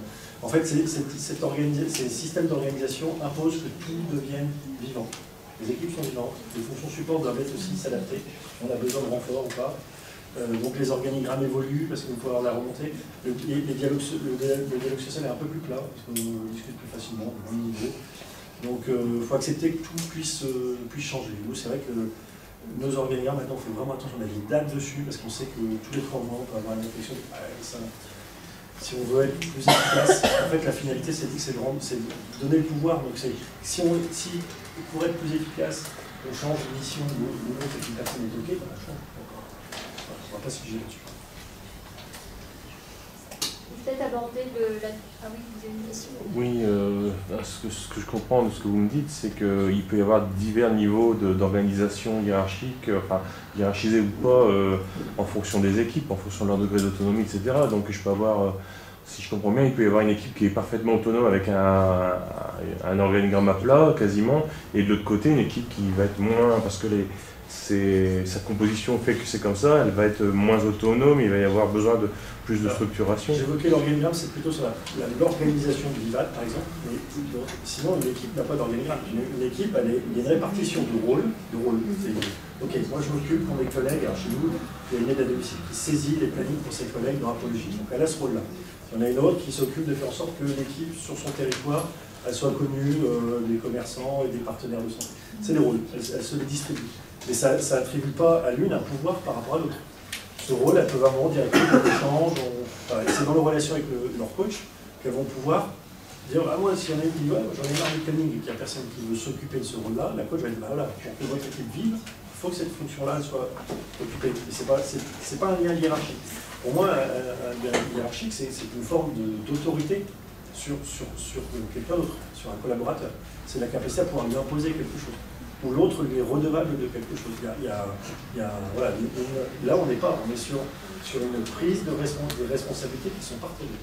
En fait, ces systèmes d'organisation imposent que tout devienne vivant. Les équipes sont vivantes, les fonctions support doivent être aussi s'adapter. On a besoin de renfort ou pas. Donc les organigrammes évoluent parce qu'il faut avoir la remontée. Le dialogue social est un peu plus plat, parce qu'on discute plus facilement, au même niveau. Donc il faut accepter que tout puisse changer. Nous, c'est vrai que nos organigrammes, maintenant, on fait vraiment attention, on a des dates dessus, parce qu'on sait que tous les 3 mois, on peut avoir une réflexion. Si on veut être plus efficace, en fait, la finalité, c'est de donner le pouvoir. Donc si pour être plus efficace, on change de mission, ou montre qu'une personne est OK, ben, on change. On ne va pas se figer là-dessus. Peut-être aborder Ah oui, vous avez une question? Oui, ce que je comprends de ce que vous me dites, c'est qu'il peut y avoir divers niveaux d'organisation hiérarchique, enfin, hiérarchisée ou pas, en fonction des équipes, en fonction de leur degré d'autonomie, etc. Donc je peux avoir, si je comprends bien, il peut y avoir une équipe qui est parfaitement autonome avec un organigramme à plat, quasiment, et de l'autre côté, une équipe qui va être moins, parce que sa composition fait que c'est comme ça, elle va être moins autonome, il va y avoir besoin de plus de structuration. J'évoquais l'organigramme, c'est plutôt sur l'organisation du VIVAD, par exemple. Mais sinon, une équipe n'a pas d'organigramme. Une équipe, il y a une répartition de rôles. Ok, moi je m'occupe pour mes collègues, alors chez nous, il y a une aide à domicile qui saisit les plannings pour ses collègues dans Apologie. Donc elle a ce rôle-là. Il y en a une autre qui s'occupe de faire en sorte que l'équipe, sur son territoire, elle soit connue des commerçants et des partenaires de santé. C'est des rôles, elle se les distribue. Mais ça n'attribue pas à l'une un pouvoir par rapport à l'autre. Ce rôle, elles peuvent avoir directement des échanges. C'est dans leur relation avec leur coach qu'elles vont pouvoir dire ah, moi, s'il y en a une qui dit ouais, j'en ai marre du planning et qu'il n'y a personne qui veut s'occuper de ce rôle-là, la coach va dire bah voilà, pour que votre équipe vive, il Il faut que cette fonction-là soit occupée. Ce n'est pas un lien hiérarchique. Pour moi, un lien hiérarchique, c'est une forme d'autorité sur quelqu'un d'autre, sur un collaborateur. C'est la capacité à pouvoir lui imposer quelque chose. Ou l'autre lui est redevable de quelque chose. Voilà, là, on n'est pas, on est sur une prise de des responsabilités qui sont partagées.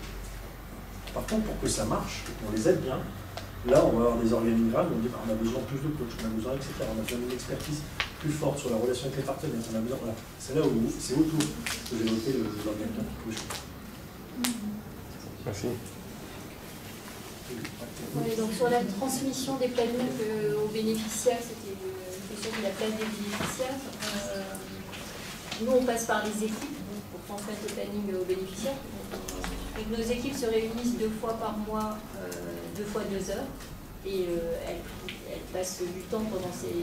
Par contre, pour que ça marche, qu'on les aide bien, là, on va avoir des organigrammes, on dit on a besoin de plus de coachs, on a besoin, etc. On a besoin d'une expertise plus forte sur la relation avec les partenaires. On a besoin, voilà. C'est là où c'est autour que j'ai noté l'organigramme qui coach. Merci. Ouais, donc sur la transmission des plannings aux bénéficiaires, c'était une question de la place des bénéficiaires. Nous, on passe par les équipes pour transmettre le planning aux bénéficiaires. Donc, nos équipes se réunissent 2 fois par mois, 2 fois 2 heures, et elles passent du temps pendant ces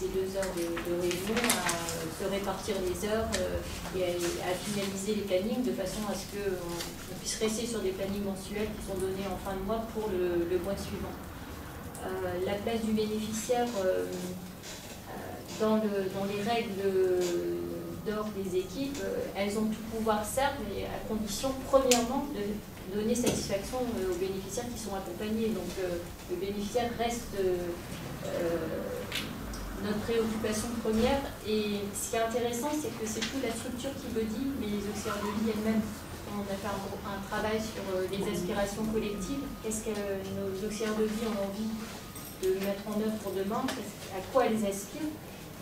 2 heures de réunion à se répartir les heures et à finaliser les plannings de façon à ce qu'on puisse rester sur des plannings mensuels qui sont donnés en fin de mois pour le mois suivant. La place du bénéficiaire dans les règles d'or des équipes, elles ont tout pouvoir, certes, mais à condition, premièrement, de donner satisfaction aux bénéficiaires qui sont accompagnés. Donc, le bénéficiaire reste notre préoccupation première. Et ce qui est intéressant, c'est que c'est plus la structure qui le dit, mais les auxiliaires de vie elles-mêmes. On a fait un travail sur les aspirations collectives. Qu'est-ce que nos auxiliaires de vie ont envie de mettre en œuvre pour demain? À quoi elles aspirent?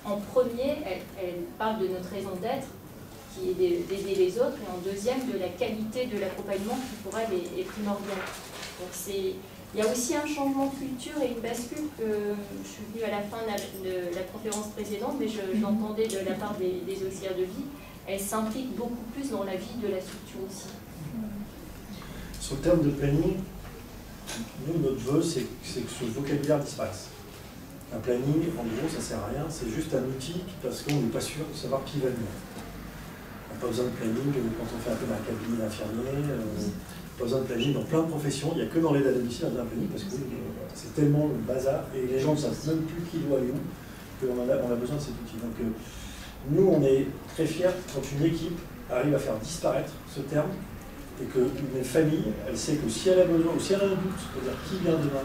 En premier, elle parle de notre raison d'être, qui est d'aider les autres, et en deuxième, de la qualité de l'accompagnement qui pour elle est primordiale. Donc il y a aussi un changement de culture et une bascule que je suis venue à la fin de la conférence précédente, mais je l'entendais de la part des auxiliaires de vie. Elle s'implique beaucoup plus dans la vie de la structure aussi. Sur le terme de planning, nous, notre vœu, c'est que ce vocabulaire disparaisse. Un planning, en gros, ça ne sert à rien, c'est juste un outil parce qu'on n'est pas sûr de savoir qui va venir. On n'a pas besoin de planning quand on fait appel à un cabinet d'infirmier, pas besoin de planning dans plein de professions, il n'y a que dans l'aide à domicile un planning parce que c'est tellement le bazar et les gens ne savent même plus qui doit aller où qu'on a besoin de cet outil. Donc nous, on est très fiers quand une équipe arrive à faire disparaître ce terme et qu'une famille, elle sait que si elle a besoin ou si elle a un doute, c'est-à-dire qui vient demain,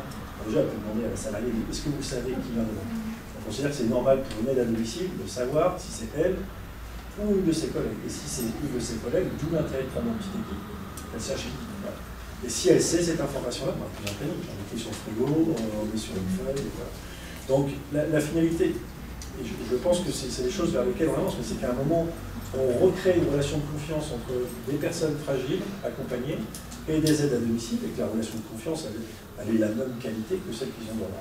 déjà, elle peut demander à la salariée, est-ce que vous savez qui vient demain? On considère que c'est normal pour une aide à domicile de savoir si c'est elle ou une de ses collègues. Et si c'est une de ses collègues, d'où l'intérêt de travailler dans une petite équipe, elle sache qui. Voilà. Et si elle sait cette information-là, on a planning, on écrit sur le frigo, on met sur une feuille, et voilà. Donc la finalité, et je pense que c'est des choses vers lesquelles on avance, mais c'est qu'à un moment, on recrée une relation de confiance entre des personnes fragiles, accompagnées, et des aides à domicile, et que la relation de confiance, elle est la même qualité que celle qu'ils ont dans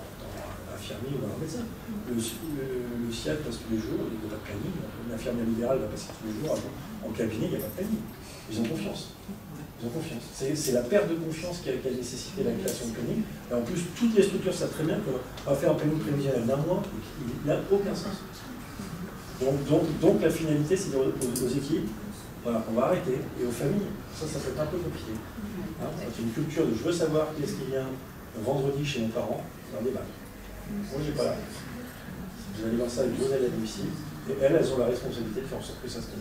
l'infirmier ou dans leur médecin. Le SIAD passe tous les jours, il n'y a pas de planning. L'infirmière libérale va passer tous les jours. En cabinet, il n'y a pas de planning. Ils ont confiance. Ils ont confiance. C'est la perte de confiance qui a nécessité la création de planning. Et en plus, toutes les structures savent très bien qu'on va faire un planning prévisionnel d'un mois, il n'a aucun sens. Donc la finalité, c'est aux équipes, voilà, on va arrêter, et aux familles, ça peut être un peu compliqué. Hein, c'est une culture de je veux savoir qui est-ce qui vient vendredi chez mes parents, dans des bacs. Moi, j'ai pas là. Vous allez voir ça avec vos aides à domicile, et elles ont la responsabilité de faire en sorte que ça se passe.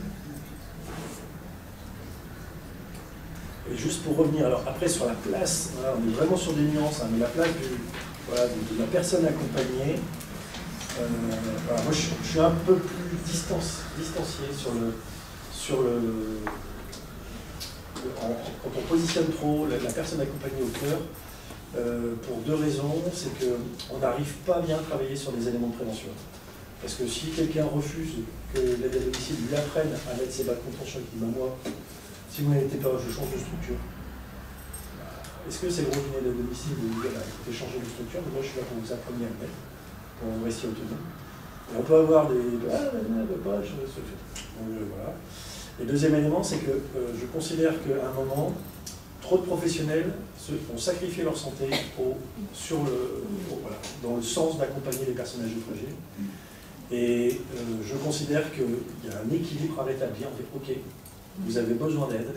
Et juste pour revenir, alors après sur la place, voilà, on est vraiment sur des nuances, hein, mais la place de la personne accompagnée, voilà, moi je suis un peu plus distancié quand on positionne trop la personne accompagnée au cœur, pour 2 raisons. C'est qu'on n'arrive pas à bien travailler sur les éléments de prévention. Parce que si quelqu'un refuse que l'aide à domicile lui apprenne à mettre ses bas de contention, qui dit moi, si vous n'êtes pas, je change de structure. Est-ce que c'est le rôle d'une aide à domicile de vous dire écoutez, changez de structure, mais moi je suis là pour vous apprendre à le mettre, pour vous rester autonome. Et on peut avoir des voilà. Et deuxième élément, c'est que je considère qu'à un moment, trop de professionnels ont sacrifié leur santé dans le sens d'accompagner les personnes âgées fragiles. Et je considère qu'il y a un équilibre à rétablir. On dit, ok, vous avez besoin d'aide,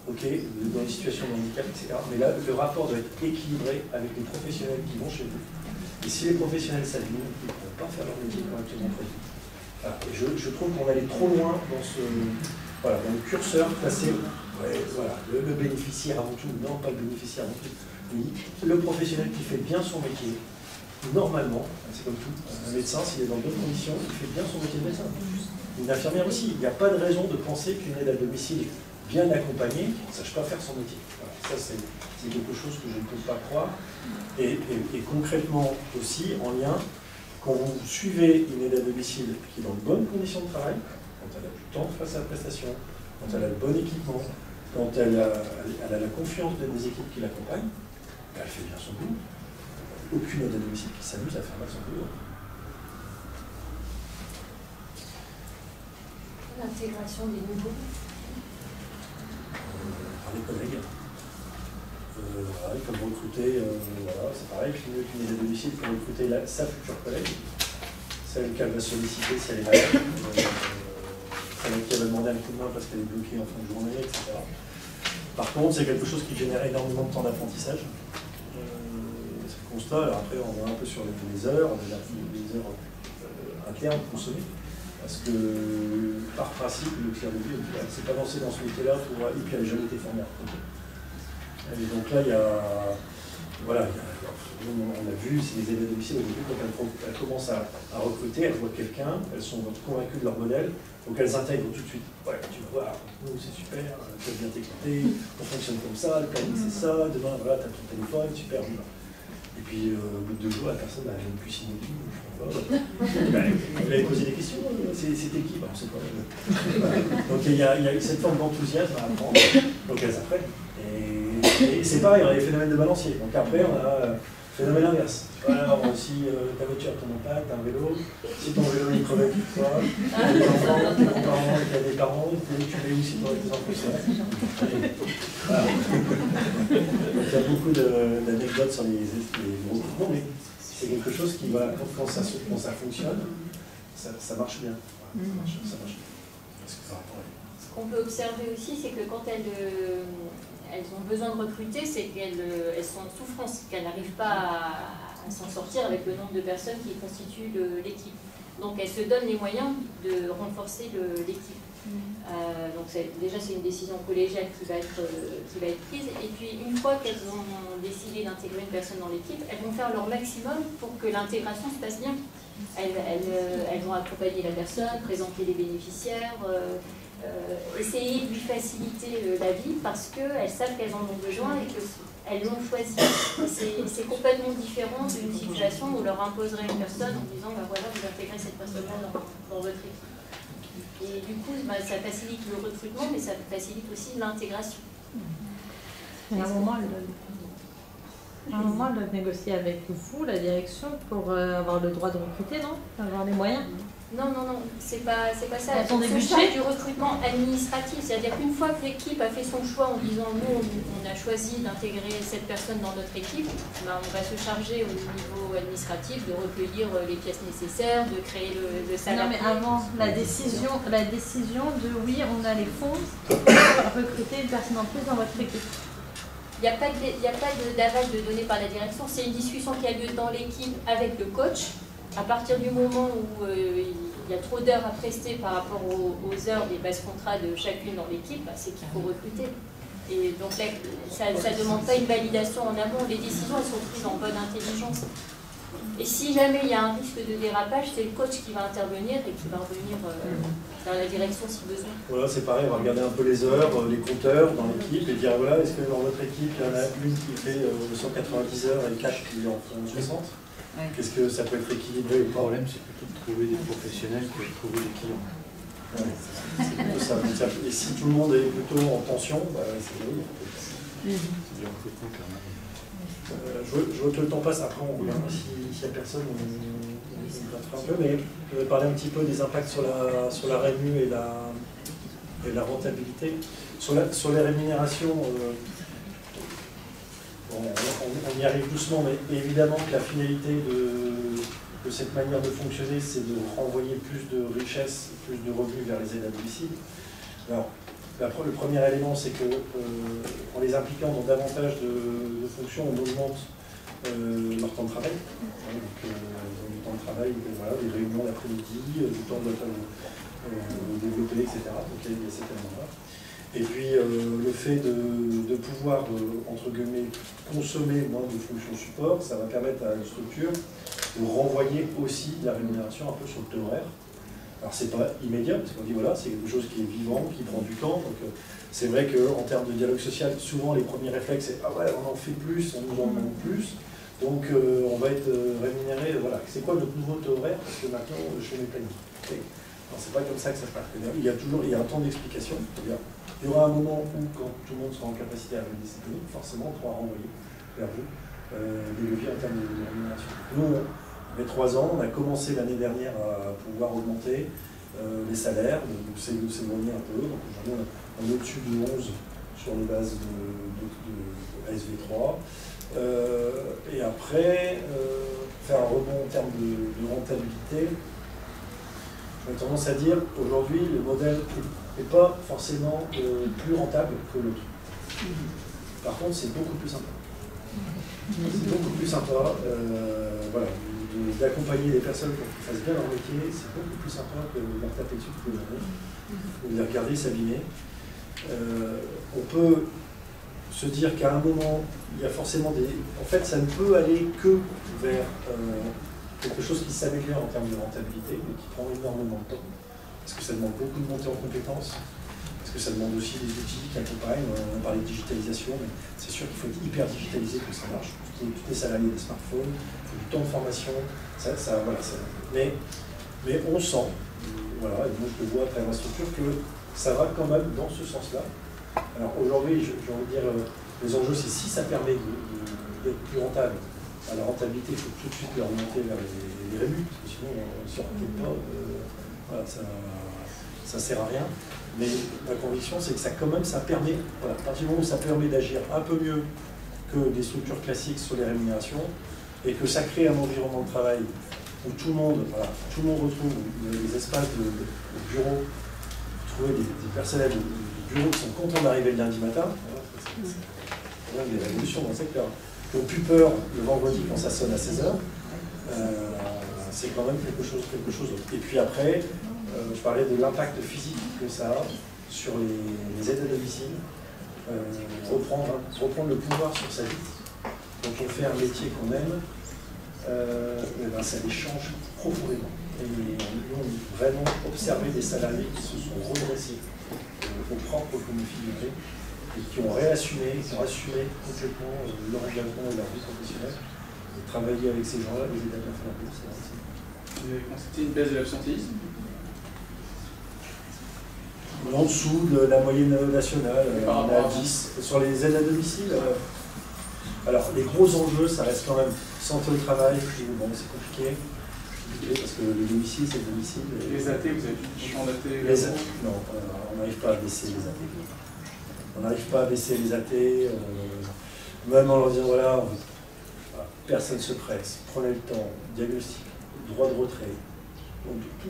ok, vous êtes dans une situation de handicap, etc. Mais là, le rapport doit être équilibré avec les professionnels qui vont chez vous. Et si les professionnels s'abîment, ils ne pourront pas faire leur métier correctement. Voilà. Et je trouve qu'on allait trop loin dans dans le curseur placé, voilà, le bénéficiaire avant tout, non pas le bénéficiaire avant tout, oui, le professionnel qui fait bien son métier, normalement, c'est comme tout, un médecin, s'il est dans de bonnes conditions, il fait bien son métier de médecin. Une infirmière aussi, il n'y a pas de raison de penser qu'une aide à domicile bien accompagnée ne sache pas faire son métier. Voilà, ça c'est quelque chose que je ne peux pas croire. Et concrètement aussi, en lien, quand vous suivez une aide à domicile qui est dans de bonnes conditions de travail, quand elle a du temps face à la prestation, quand elle a le bon équipement, quand elle a la confiance des équipes qui l'accompagnent, elle fait bien son boulot. Aucune aide à domicile qui s'amuse à faire mal son boulot. L'intégration des nouveaux. Par les collègues. Voilà, ils peuvent recruter, voilà, c'est pareil, qu'une aide à domicile pour recruter sa future collègue, celle qu'elle va solliciter si elle est malade, celle qui va demander un coup de main parce qu'elle est bloquée en fin de journée, etc. Par contre, c'est quelque chose qui génère énormément de temps d'apprentissage. C'est le constat. Alors après, on va un peu sur les heures internes consommées. Parce que, par principe, l'auxiliaire de vie, elle ne s'est pas lancée dans ce métier-là, et puis elle n'a jamais été formée. Et donc là, on a vu, c'est des aides à domicile, au début, quand elles commencent à recruter, elles voient quelqu'un, elles sont convaincues de leur modèle, donc elles intègrent tout de suite. Ouais, tu vas voir, nous c'est super, tu vas bien t'écouter, on fonctionne comme ça, le planning c'est ça, demain, voilà, tu as ton téléphone, super, on y va. Et puis, au bout de 2 jours, la personne n'a même plus signé tout. Vous l'avez posé des questions, c'était qui? On ne sait pas. Donc il y a cette forme d'enthousiasme à apprendre, donc elles apprennent. Et c'est pareil, on a les phénomènes de balancier. Donc après, on a le phénomène inverse. Voilà, on a aussi ta voiture, ton impact, un vélo. Si ton vélo il crevait quelquefois, tu as des enfants, tes grands-parents, tu as des parents, tu es où si tu as des enfants. Voilà. Donc il y a beaucoup d'anecdotes sur les recrutements, mais c'est quelque chose qui va, quand ça fonctionne, ça marche bien. Voilà, ça marche bien. Ce qu'on peut observer aussi, c'est que quand elles ont besoin de recruter, c'est qu'elles sont en souffrance, qu'elles n'arrivent pas à s'en sortir avec le nombre de personnes qui constituent l'équipe. Donc elles se donnent les moyens de renforcer l'équipe. Donc déjà c'est une décision collégiale qui va être prise. Et puis une fois qu'elles ont décidé d'intégrer une personne dans l'équipe, elles vont faire leur maximum pour que l'intégration se passe bien. Elles vont accompagner la personne, présenter les bénéficiaires, essayer de lui faciliter la vie parce qu'elles savent qu'elles en ont besoin et qu'elles l'ont choisi. C'est complètement différent d'une situation où on leur imposerait une personne en disant bah voilà, vous intégrez cette personne-là dans votre équipe. Et du coup, ça facilite le recrutement, mais ça facilite aussi l'intégration. À un moment, elles doivent négocier avec vous, la direction, pour avoir le droit de recruter, non? Avoir les moyens? Non, c'est pas ça. Elles ont des budgets charge du recrutement administratif, c'est-à-dire qu'une fois que l'équipe a fait son choix en disant nous, on a choisi d'intégrer cette personne dans notre équipe, on va se charger au niveau administratif de recueillir les pièces nécessaires, de créer le salarié. Non, mais avant, la décision de oui, on a les fonds pour recruter une personne en plus dans votre équipe. Il n'y a pas d'aval de donné par la direction, c'est une discussion qui a lieu dans l'équipe avec le coach. À partir du moment où il y a trop d'heures à prester par rapport aux heures des bases contrats de chacune dans l'équipe, c'est qu'il faut recruter. Et donc là, ça ne demande pas une validation en amont, les décisions elles sont prises en bonne intelligence. Et si jamais il y a un risque de dérapage, c'est le coach qui va intervenir et qui va revenir dans la direction si besoin. Voilà, c'est pareil, on va regarder un peu les heures, les compteurs dans l'équipe et dire voilà, est-ce que dans votre équipe, il y en a une qui fait 290 heures et 4 qui en font 60 ? Qu'est-ce que ça peut être équilibré ou pas? Le problème, c'est plutôt de trouver des professionnels que de trouver des clients. Ouais, c'est plutôt ça. Et si tout le monde est plutôt en tension, c'est oui. C'est du recrutement, clairement. Je vois que le temps passe, après on regarde s'il n'y a personne, on va faire un peu, mais je vais parler un petit peu des impacts sur la rému et la rentabilité. Sur les rémunérations, on y arrive doucement, mais évidemment que la finalité de cette manière de fonctionner, c'est de renvoyer plus de richesse, plus de revenus vers les aides à domicile. Alors, le premier élément, c'est qu'en les impliquant dans davantage de fonctions, on augmente leur temps de travail. Donc, du temps de travail, voilà, des réunions l'après-midi, du temps de développer, etc. Donc il y a cet élément-là. Et puis le fait de pouvoir, entre guillemets, consommer moins de fonctions support, ça va permettre à une structure de renvoyer aussi de la rémunération un peu sur le taux horaire. Alors c'est pas immédiat, parce qu'on dit voilà, c'est quelque chose qui est vivant, qui prend du temps. Donc c'est vrai qu'en termes de dialogue social, souvent les premiers réflexes c'est ah ouais, on en fait plus, on nous en demande plus. Donc on va être rémunéré, voilà. C'est quoi notre nouveau taux horaire? Parce que maintenant je fais mes plannings. Non, c'est pas comme ça que ça se passe. Il y a un temps d'explication. Il y aura un moment où, quand tout le monde sera en capacité à réaliser ces données, forcément on pourra renvoyer vers vous des leviers en termes de rémunération. Nous, on avait 3 ans, on a commencé l'année dernière à pouvoir augmenter les salaires, donc c'est éloigné un peu. Donc aujourd'hui on est au-dessus de 11 sur les bases de SV3. Et après, faire un rebond en termes de rentabilité, j'aurais tendance à dire qu'aujourd'hui le modèle n'est pas forcément plus rentable que l'autre. Par contre, c'est beaucoup plus sympa. C'est beaucoup plus sympa voilà, d'accompagner les personnes pour qu'ils fassent bien leur métier. C'est beaucoup plus sympa que de leur taper dessus toute la journée, ou de les regarder s'abîmer. On peut se dire qu'à un moment, il y a forcément des... En fait, ça ne peut aller que vers quelque chose qui s'améliore en termes de rentabilité, mais qui prend énormément de temps. Parce que ça demande beaucoup de montée en compétences, parce que ça demande aussi des outils qui accompagnent. On a parlé de digitalisation, mais c'est sûr qu'il faut être hyper digitalisé pour que ça marche. Tous les salariés des smartphones, il faut du temps de formation, voilà, mais on sent, voilà, et moi je le vois à travers la structure, que ça va quand même dans ce sens-là. Alors aujourd'hui, j'ai envie de dire, les enjeux, c'est si ça permet d'être plus rentable. À la rentabilité, il faut tout de suite le remonter vers les rémunérations, parce que sinon, si on ne pas, voilà, ça ne sert à rien. Mais ma conviction, c'est que ça, quand même, ça permet, voilà, à partir du moment où ça permet d'agir un peu mieux que des structures classiques sur les rémunérations, et que ça crée un environnement de travail où tout le monde retrouve des espaces de bureau, trouver des personnels de bureau qui sont contents d'arriver le lundi matin. Voilà, c'est quand même des révolutions dans le secteur. Qui n'ont plus peur le vendredi quand ça sonne à 16h. C'est quand même quelque chose d'autre. Et puis après, je parlais de l'impact physique que ça a sur les aides à domicile. Reprendre le pouvoir sur sa vie. Quand on fait un métier qu'on aime, ça les change profondément. Et nous, on a vraiment observé des salariés qui se sont redressés au propre comme figuré, et qui ont réassumé, qui ont assumé complètement leur engagement et leur vie professionnelle, et travailler avec ces gens-là, les aider à bien faire leur vie. Vous avez constaté une baisse de l'absentéisme? En dessous de la moyenne nationale, on est à 10. Sur les aides à domicile, alors les gros enjeux, ça reste quand même santé au travail, bon, c'est compliqué, parce que le domicile, c'est le domicile. Les AT, vous avez du champ d'AT? Non, on n'arrive pas à baisser les AT. On n'arrive pas à baisser les AT, même en leur disant voilà, personne ne se presse, prenez le temps, diagnostic, droit de retrait, donc tout.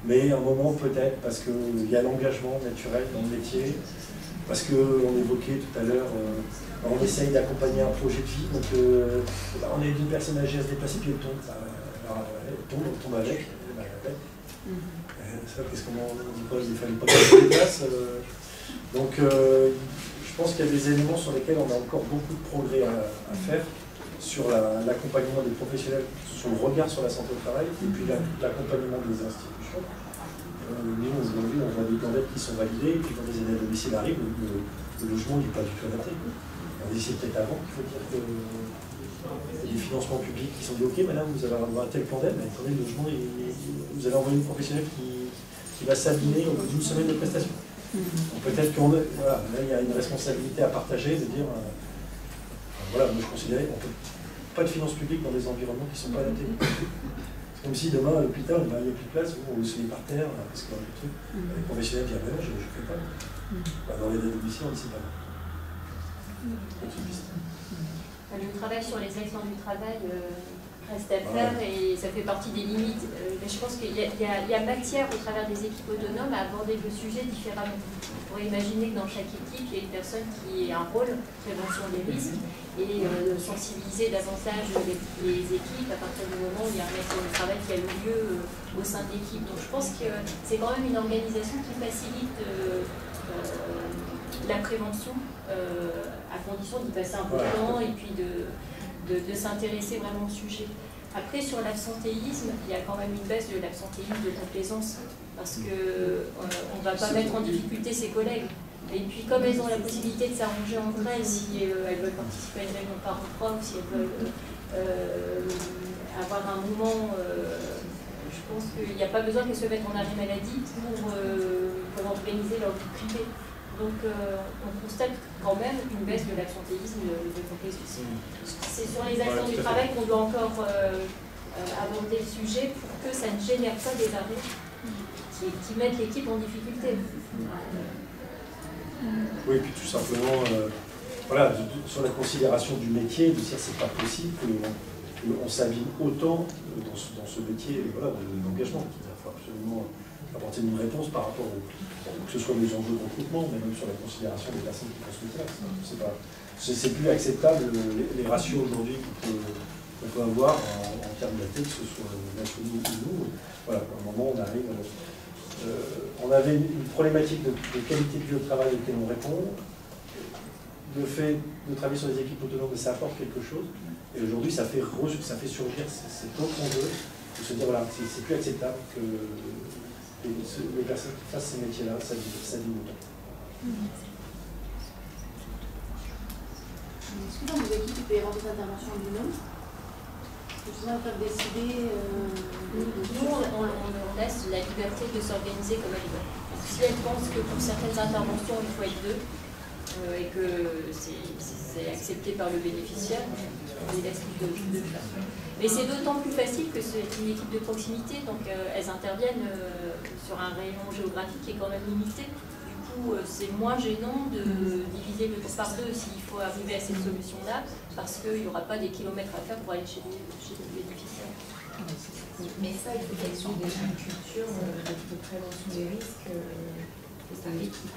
Mais à un moment peut-être, parce qu'il y a l'engagement naturel dans le métier, parce qu'on évoquait tout à l'heure, on essaye d'accompagner un projet de vie, donc on est une personne âgée à se déplacer, puis elle tombe, on tombe avec, qu'est-ce qu'on dit pas, il fallait pas qu'elle se déplace. Donc je pense qu'il y a des éléments sur lesquels on a encore beaucoup de progrès à faire sur l'accompagnement des professionnels, sur le regard sur la santé au travail, et puis l'accompagnement des institutions. Nous, aujourd'hui, on voit des candidates qui sont validées, et puis quand les aides à domicile arrivent, le logement n'est pas du tout adapté. On décide peut-être avant qu'il faut dire que les financements publics qui sont dit ok, madame, vous allez avoir un tel plan d'aide, mais attendez, le logement, vous allez envoyer une professionnelle qui va s'abîmer au bout d'une semaine de prestation. Peut-être qu'on voilà, là, il y a une responsabilité à partager de dire voilà, moi je considérais qu'on ne peut pas de finances publiques dans des environnements qui ne sont pas adaptés. C'est comme si demain à l'hôpital, il n'y a plus de place, on se met par terre, parce que le truc, les professionnels disent je ne fais pas. Dans les aides à domicile, on ne sait pas. Je travaille sur les accidents du travail reste à faire et ça fait partie des limites. Mais je pense qu'il y a matière au travers des équipes autonomes à aborder le sujet différemment. On pourrait imaginer que dans chaque équipe, il y a une personne qui ait un rôle prévention des risques et sensibiliser davantage les équipes à partir du moment où il y a un métier de travail qui a lieu au sein de l'équipe. Donc je pense que c'est quand même une organisation qui facilite la prévention à condition d'y passer un peu de temps et puis de s'intéresser vraiment au sujet. Après, sur l'absentéisme, il y a quand même une baisse de l'absentéisme de complaisance parce qu'on ne va pas mettre en difficulté ses collègues. Et puis, comme elles ont la possibilité de s'arranger entre elles, si elles veulent participer à une réunion par prof, si elles veulent avoir un moment, je pense qu'il n'y a pas besoin qu'elles se mettent en arrêt maladie pour organiser leur vie privée. Donc, on constate quand même une baisse de l'absentéisme de complaisance. C'est sur les actions du travail qu'on doit encore aborder le sujet pour que ça ne génère pas des arrêts qui mettent l'équipe en difficulté. Oui, puis tout simplement, voilà, sur la considération du métier, de dire c'est pas possible qu'on s'abîme autant dans ce métier d'engagement. Il faut absolument apporter une réponse par rapport que ce soit les enjeux de recrutement, mais même sur la considération des personnes qui font ce métier-là. C'est plus acceptable les ratios aujourd'hui qu'on peut avoir en termes de que ce soit nationaux ou nous. Voilà, à un moment on arrive. On avait une problématique de qualité de vie au travail auquel on répond. Le fait de travailler sur des équipes autonomes, ça apporte quelque chose. Et aujourd'hui, ça fait surgir cet autre enjeu de se dire voilà, c'est plus acceptable que les personnes qui fassent ces métiers-là s'abîment autant. Est-ce que dans vos équipes, il peut y avoir des interventions en binôme? Justement, peuvent décider. Nous, on laisse la liberté de s'organiser comme elle veut. Si elle pense que pour certaines interventions, il faut être deux et que c'est accepté par le bénéficiaire, on les laisse de faire. Mais c'est d'autant plus facile que c'est une équipe de proximité, donc elles interviennent sur un rayon géographique qui est quand même limité. Du coup, c'est moins gênant de diviser le groupe par deux s'il faut arriver à cette solution-là, parce qu'il n'y aura pas des kilomètres à faire pour aller chez les bénéficiaires. Mais ça, il faut qu'elles aient déjà une culture de prévention des risques au sein de l'équipe,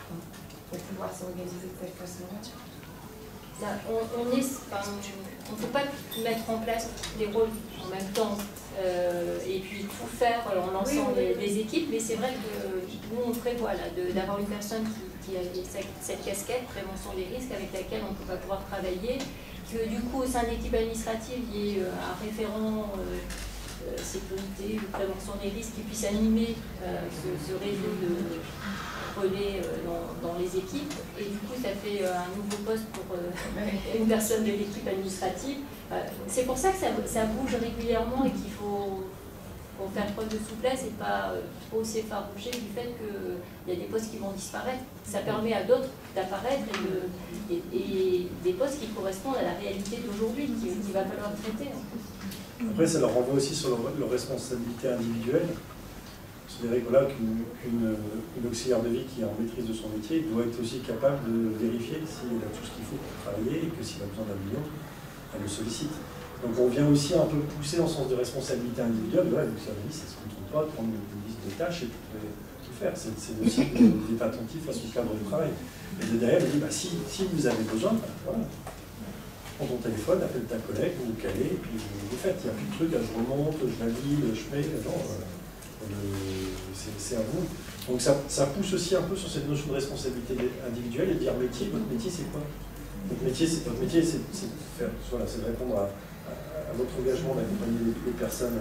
pour pouvoir s'organiser de telle façon-là. On ne peut pas mettre en place les rôles en même temps et puis tout faire en lançant les équipes, mais c'est vrai que nous on prévoit d'avoir une personne qui a cette casquette, prévention des risques, avec laquelle on va pouvoir travailler, que du coup au sein de l'équipe administrative il y ait un référent sécurité ou prévention des risques qui puisse animer ce réseau de relais dans les équipes, et du coup ça fait un nouveau poste pour une personne de l'équipe administrative. C'est pour ça que ça bouge régulièrement et qu'il faut faire preuve de souplesse et pas trop s'effaroucher du fait qu'il y a des postes qui vont disparaître. Ça permet à d'autres d'apparaître et des postes qui correspondent à la réalité d'aujourd'hui, qu'il va falloir traiter. Après, ça leur renvoie aussi sur leur responsabilité individuelle. C'est-à-dire qu'une auxiliaire de vie qui est en maîtrise de son métier doit être aussi capable de vérifier s'il a tout ce qu'il faut pour travailler et que s'il a besoin d'un million, elle le sollicite. Donc on vient aussi un peu pousser en sens de responsabilité individuelle. Voilà, l'auxiliaire de vie, ça ne se contrôle pas de prendre une liste de tâches et de tout faire. C'est aussi d'être attentif à son cadre de travail. Et derrière, elle dit, si vous avez besoin, voilà. Prends ton téléphone, appelle ta collègue, vous vous calez, et puis vous faites. Il n'y a plus de trucs, je remonte, je valide, je fais. Non, c'est à vous. Donc ça pousse aussi un peu sur cette notion de responsabilité individuelle et de dire métier, votre métier c'est quoi? Votre métier c'est de répondre à votre engagement d'accompagner les personnes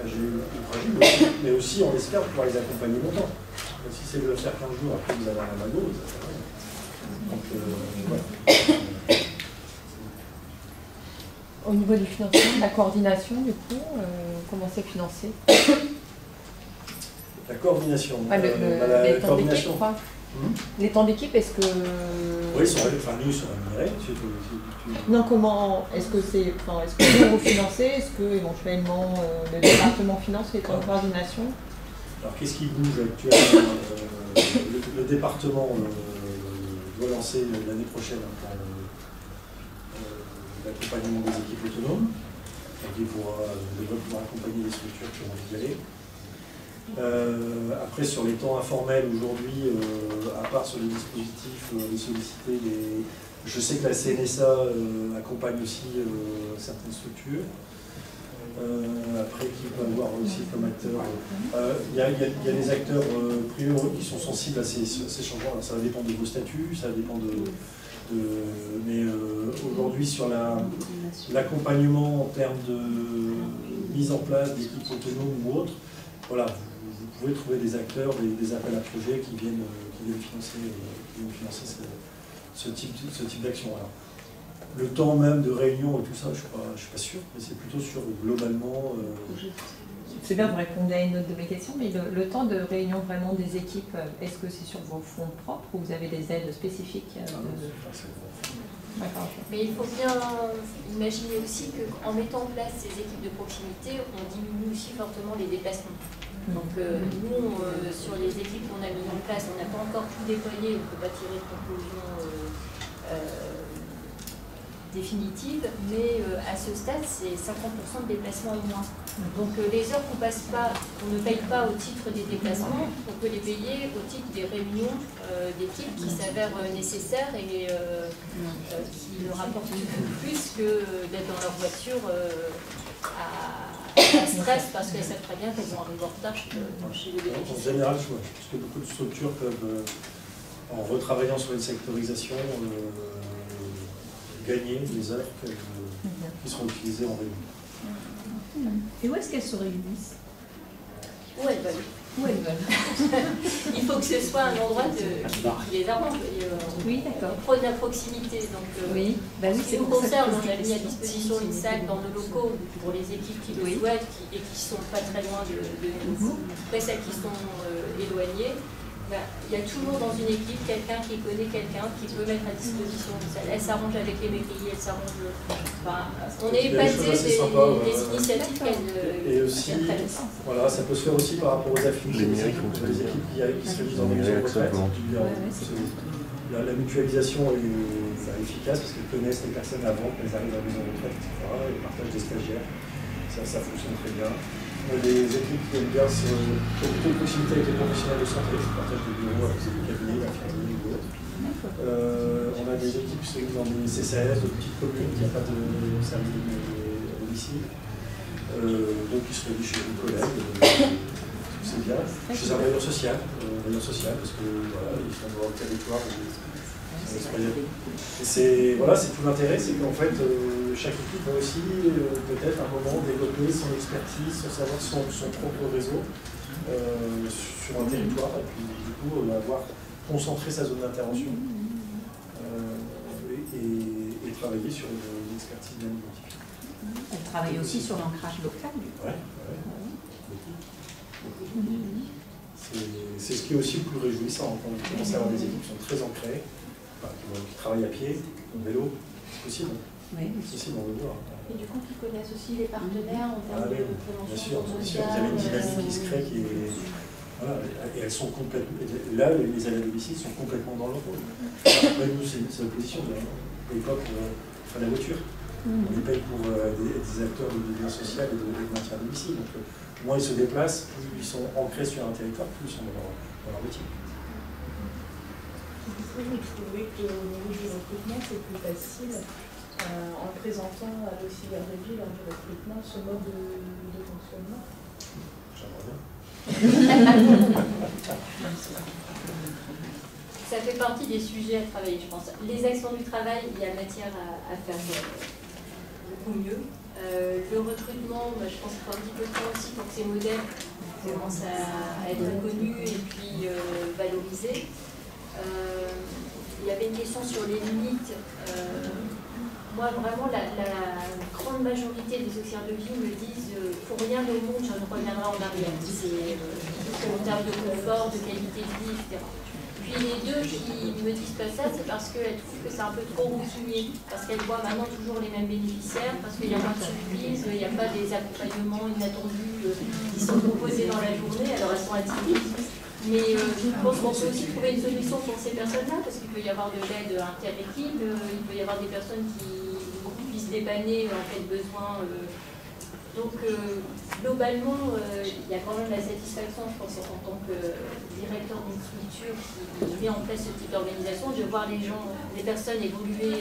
âgées ou fragiles, mais aussi on espère pouvoir les accompagner longtemps. Donc, si c'est de le faire 15 jours après vous avez un magot, ça sert à rien. Donc voilà. Au niveau du financement, la coordination, du coup, comment c'est financé? La coordination. Les temps d'équipe, quoi. Les temps d'équipe, est-ce que... Oui, ils sont rémunérés. Non, comment... Est-ce que vous financez? Est-ce que éventuellement le département finance les temps de coordination? Alors, qu'est-ce qui bouge actuellement? Le département doit lancer l'année prochaine l'accompagnement des équipes autonomes. devrait pouvoir accompagner les structures qui ont envie d'y aller. Après, sur les temps informels, aujourd'hui, à part sur les dispositifs, les sollicités, je sais que la CNSA accompagne aussi certaines structures. Après, qui peut avoir aussi comme acteurs. Il y a des acteurs privés qui sont sensibles à ces changements. Alors, ça va dépendre de vos statuts, ça dépend mais aujourd'hui, sur l'accompagnement en termes de mise en place d'équipes autonomes ou autres, voilà, vous pouvez trouver des acteurs, des appels à projets qui viennent financer ce type d'action. Le temps même de réunion et tout ça, je ne suis pas sûr, mais c'est plutôt sur globalement... C'est bien, vous répondez à une autre de mes questions, mais le temps de réunion vraiment des équipes, est-ce que c'est sur vos fonds propres ou vous avez des aides spécifiques D'accord. Mais il faut bien imaginer aussi qu'en mettant en place ces équipes de proximité, on diminue aussi fortement les déplacements. Donc nous, sur les équipes qu'on a mises en place, on n'a pas encore tout déployé, on ne peut pas tirer de conclusion définitive, mais à ce stade, c'est 50% de déplacements et moins. Donc les heures qu'on passe pas, qu'on ne paye pas au titre des déplacements, on peut les payer au titre des réunions d'équipe qui s'avèrent nécessaires et qui ne rapportent plus que d'être dans leur voiture à stress parce qu'elles savent très bien qu'elles vont arriver en retard chez les bénéficiaires. En général, je pense que beaucoup de structures peuvent, en retravaillant sur une sectorisation, gagner des heures qui seront utilisées en réunion. Et où est-ce qu'elles se réunissent? Où elles veulent. Où elles veulent. Il faut que ce soit un endroit qui les arrange. Oui, d'accord. On prône la proximité. Donc, oui, bah oui, c'est pour ça qu'on a mis à disposition une salle dans nos locaux pour les équipes qui le souhaitent et qui ne sont pas très loin de nous. Après, celles qui sont éloignées, il y a toujours dans une équipe quelqu'un qui connaît quelqu'un qui peut mettre à disposition une salle. Elle s'arrange avec les métiers, elle s'arrange. Enfin, on est épaté des initiatives qu'elle aussi, voilà, ça peut se faire aussi par rapport aux affinités des équipes qui se réunissent dans des maisons de retraite. La mutualisation est efficace parce qu'elles connaissent les personnes avant qu'elles arrivent à la maison de retraite, etc. Elles partagent des stagiaires. Ça fonctionne très bien. Des équipes qui aiment bien plutôt de proximité avec les professionnels de santé, qui partagent des bureaux avec des cabinets, l'infirmier ou autre. On a des équipes qui sont dans des CCAS, de petites communes, qui n'ont pas de service à domicile. Donc ils se réunissent chez une collègue, c'est bien. Chez un bailleur social, parce que voilà, ils sont dans le territoire. C'est tout l'intérêt, c'est qu'en fait, chaque équipe va aussi peut-être à un moment développer son expertise, son savoir, son propre réseau sur un territoire, et puis du coup avoir concentré sa zone d'intervention et travailler sur une expertise bien identifiée. Elle travaille aussi sur l'ancrage local. C'est ce qui est aussi le plus réjouissant, quand on commence à avoir des équipes qui sont très ancrées, qui travaillent à pied, en vélo, c'est possible. Oui, c'est possible, on le voit. Et du coup, qui connaissent aussi les partenaires en termes de prévention Bien sûr, sociale. vous avez une dynamique qui se crée qui est... Voilà, et elles sont complètement... Là, les aides à domicile sont complètement dans leur rôle. Après, nous, c'est l'opposition. On ne paye pas pour faire la voiture. On les paye pour des acteurs de lien social et de maintien à domicile. Donc, moins ils se déplacent, plus ils sont ancrés sur un territoire, plus ils sont dans leur métier. Du coup, vous trouvez qu'au niveau du recrutement, c'est plus facile en présentant à l'auxiliaire de vie lors du recrutement ce mode de fonctionnement? J'aimerais bien. Ça fait partie des sujets à travailler, je pense. Les actions du travail, il y a matière à faire beaucoup mieux. Le recrutement, je pense qu'il faut un petit peu de temps aussi pour que ces modèles commencent à être connus et puis valorisés. Il y avait une question sur les limites. Moi, vraiment, la grande majorité des auxiliaires de vie me disent pour rien au monde, je ne reviendrai en arrière. C'est en termes de confort, de qualité de vie, etc. Puis les deux qui ne me disent pas ça, c'est parce qu'elles trouvent que c'est un peu trop routinier, parce qu'elles voient maintenant toujours les mêmes bénéficiaires, parce qu'il y a moins de surprises, il n'y a pas des accompagnements inattendus qui sont proposés dans la journée, alors elles sont atypiques. Mais je pense qu'on peut aussi trouver une solution pour ces personnes-là, parce qu'il peut y avoir de l'aide inter-équipe, il peut y avoir des personnes qui puissent dépanner en cas de besoin Donc globalement, il y a quand même la satisfaction, je pense, en tant que directeur d'une structure qui met en place ce type d'organisation, de voir les gens, les personnes évoluer,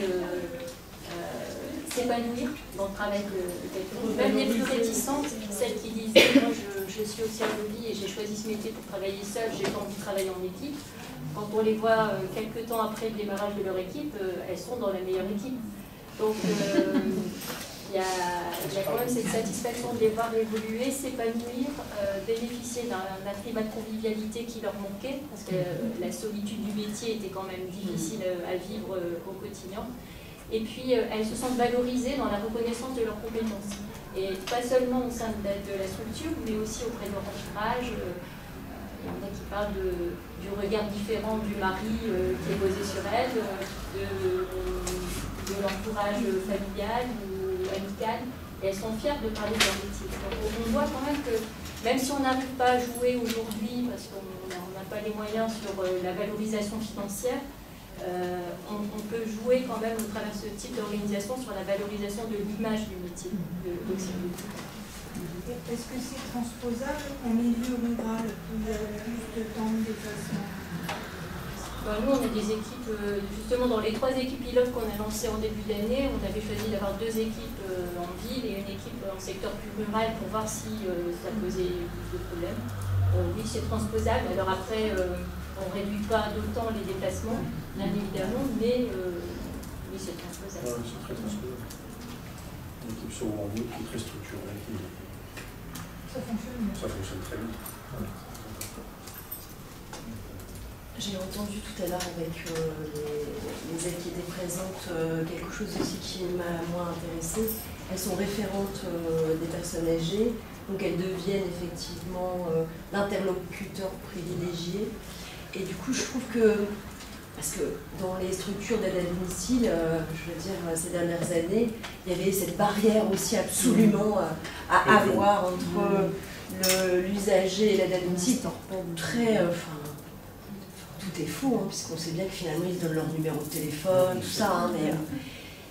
s'épanouir dans le travail de quelqu'un. Même les plus réticentes, celles qui disent « moi je suis auxiliaire de vie et j'ai choisi ce métier pour travailler seule, j'ai pas envie de travailler en équipe », quand on les voit quelques temps après le démarrage de leur équipe, elles sont dans la meilleure équipe. Donc il y a quand même cette satisfaction de les voir évoluer, s'épanouir, bénéficier d'un climat de convivialité qui leur manquait, parce que la solitude du métier était quand même difficile à vivre au quotidien. Et puis elles se sentent valorisées dans la reconnaissance de leurs compétences. Et pas seulement au sein de la structure, mais aussi auprès de leur entourage. Il y en a qui parlent du regard différent du mari qui est posé sur elle, de l'entourage familial ou amical, et elles sont fières de parler de leur métier. Donc on voit quand même que même si on n'arrive pas à jouer aujourd'hui, parce qu'on n'a pas les moyens sur la valorisation financière, on peut jouer quand même au travers de ce type d'organisation sur la valorisation de l'image du métier d'auxiliaire. Est-ce que c'est transposable en milieu rural, où il y a plus de temps de déplacement? Nous, on a des équipes, justement dans les 3 équipes pilotes qu'on a lancées en début d'année, on avait choisi d'avoir 2 équipes en ville et une équipe en secteur plus rural pour voir si ça posait plus de problèmes. Oui, c'est transposable. Alors après, on ne réduit pas d'autant les déplacements, bien évidemment, mais oui, c'est transposable. C'est très transposable. Une équipe sur en ville qui est très structurée. Ça fonctionne très bien. J'ai entendu tout à l'heure avec les aides qui étaient présentes quelque chose aussi qui m'a moins intéressée. Elles sont référentes des personnes âgées, donc elles deviennent effectivement l'interlocuteur privilégié. Et du coup, je trouve que, parce que dans les structures d'aide à domicile, je veux dire, ces dernières années, il y avait cette barrière aussi absolument à avoir entre l'usager et l'aide à domicile, très... tout est faux, hein, puisqu'on sait bien que finalement ils donnent leur numéro de téléphone, tout ça. Hein, mais,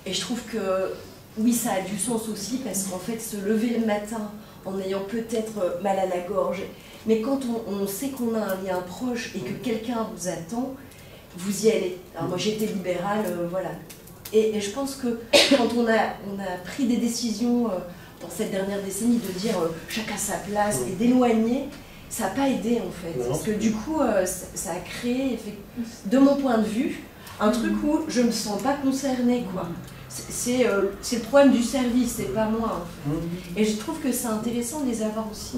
et je trouve que oui, ça a du sens aussi, parce qu'en fait, se lever le matin en ayant peut-être mal à la gorge, mais quand on sait qu'on a un lien proche et que quelqu'un vous attend, vous y allez. Alors moi j'étais libérale, voilà. Et je pense que quand on a pris des décisions dans cette dernière décennie de dire chacun sa place et d'éloigner, ça n'a pas aidé en fait, parce que du coup ça a créé, de mon point de vue, un truc où je ne me sens pas concernée, quoi. C'est le problème du service, c'est pas moi en fait. Et je trouve que c'est intéressant de les avoir aussi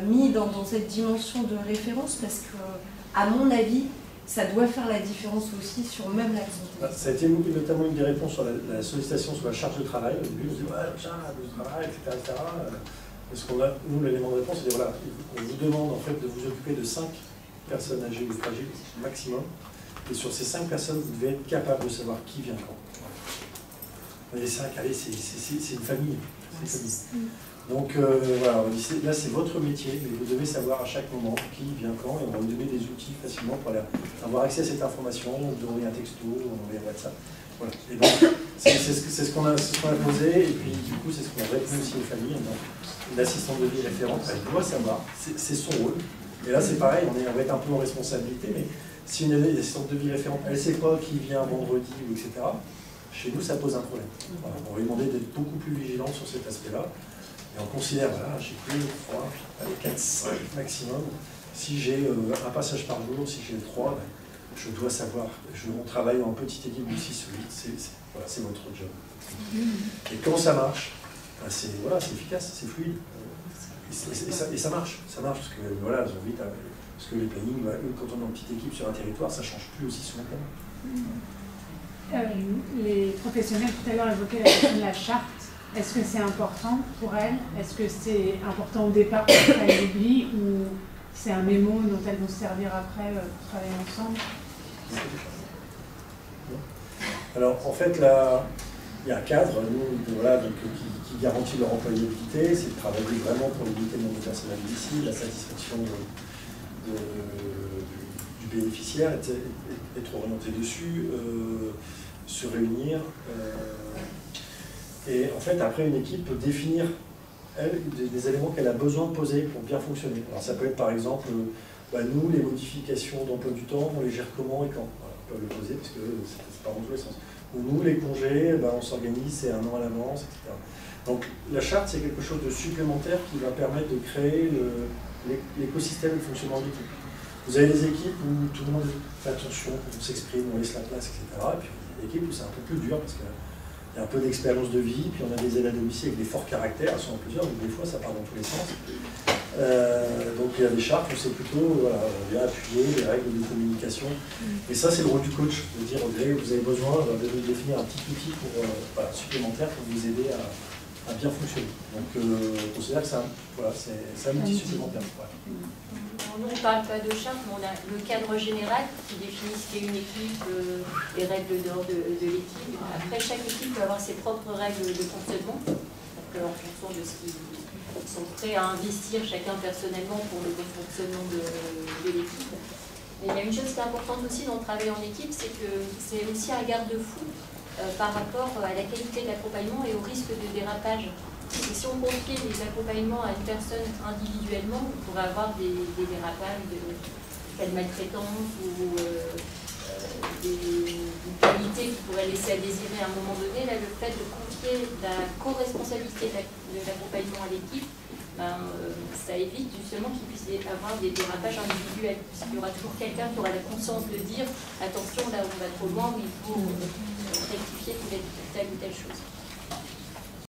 mis dans cette dimension de référence, parce que à mon avis, ça doit faire la différence aussi sur même la santé. Ça a été notamment une des réponses sur la sollicitation sur la charge de travail. Au début, on se dit ouais, tiens, la charge de travail, etc. Parce qu'on a, nous, l'élément de réponse, c'est voilà, on vous demande en fait de vous occuper de 5 personnes âgées ou fragiles, maximum. Et sur ces 5 personnes, vous devez être capable de savoir qui vient quand. Les 5, allez, c'est une famille. Donc voilà, là c'est votre métier, mais vous devez savoir à chaque moment qui vient quand, et on va vous donner des outils facilement pour avoir accès à cette information, vous envoyer un texto, vous envoyer un WhatsApp. Voilà. Et donc c'est ce qu'on a posé, et puis du coup c'est ce qu'on a répondu aussi aux familles. L'assistante de vie référente, elle doit savoir, c'est son rôle. Et là c'est pareil, on va être un peu en responsabilité, mais si une assistante de vie référente, elle ne sait pas qui vient vendredi, etc., chez nous ça pose un problème. Voilà. On va lui demander d'être beaucoup plus vigilant sur cet aspect-là. Et on considère, voilà, j'ai 2, 3, 4, 5 maximum. Si j'ai un passage par jour, si j'ai 3, ben, je dois savoir. On travaille en petite équipe de 6 ou 8, voilà, c'est votre job. Et quand ça marche, ben c'est efficace, c'est fluide. Et ça marche, parce que voilà, vite, parce que les plannings, quand on est en petite équipe sur un territoire, ça ne change plus aussi souvent. Les professionnels tout à l'heure évoquaient la question de la charte. Est-ce que c'est important pour elles? Est-ce que c'est important au départ pour qu'elles l'oublient, ou c'est un mémo dont elles vont se servir après pour travailler ensemble? Alors en fait, là, il y a un cadre voilà, qui garantit leur employabilité, c'est de travailler vraiment pour limiter le nombre de personnel ici, la satisfaction du bénéficiaire, être orienté dessus, se réunir. Et en fait, après, une équipe peut définir elle, des éléments qu'elle a besoin de poser pour bien fonctionner. Alors ça peut être par exemple, nous, les modifications d'emploi du temps, on les gère comment et quand. Voilà, on peut le poser parce que c'est pas dans tous les sens. Ou nous, les congés, on s'organise, c'est 1 an à l'avance, etc. Donc la charte, c'est quelque chose de supplémentaire qui va permettre de créer l'écosystème de fonctionnement d'équipe. Vous avez des équipes où tout le monde fait attention, on s'exprime, on laisse la place, etc. Et puis il y a des équipes où c'est un peu plus dur parce qu'il y a un peu d'expérience de vie, puis on a des aides à domicile avec des forts caractères, elles sont en plusieurs, donc des fois ça part dans tous les sens. Donc il y a des chartes où c'est plutôt, on vient appuyer les règles de communication. Et ça, c'est le rôle du coach, de dire, vous avez besoin de définir un petit outil supplémentaire pour vous aider à bien fonctionner. Donc on considère que c'est un outil supplémentaire. Nous, on ne parle pas de charte, mais on a le cadre général qui définit ce qu'est une équipe, les règles d'or de l'équipe. Après, chaque équipe peut avoir ses propres règles de fonctionnement, en fonction de ce qu'ils sont prêts à investir chacun personnellement pour le bon fonctionnement de l'équipe. Mais il y a une chose qui est importante aussi dans le travail en équipe, c'est que c'est aussi un garde-fou par rapport à la qualité de l'accompagnement et au risque de dérapage. Et si on confie les accompagnements à une personne individuellement, on pourrait avoir des dérapages, de maltraitance ou des qualités qui pourraient laisser à désirer à un moment donné. Là, le fait de confier la co-responsabilité de l'accompagnement à l'équipe, ça évite justement qu'il puisse y avoir des dérapages individuels, puisqu'il y aura toujours quelqu'un qui aura la conscience de dire attention, là on va trop loin, où il faut rectifier telle ou telle chose.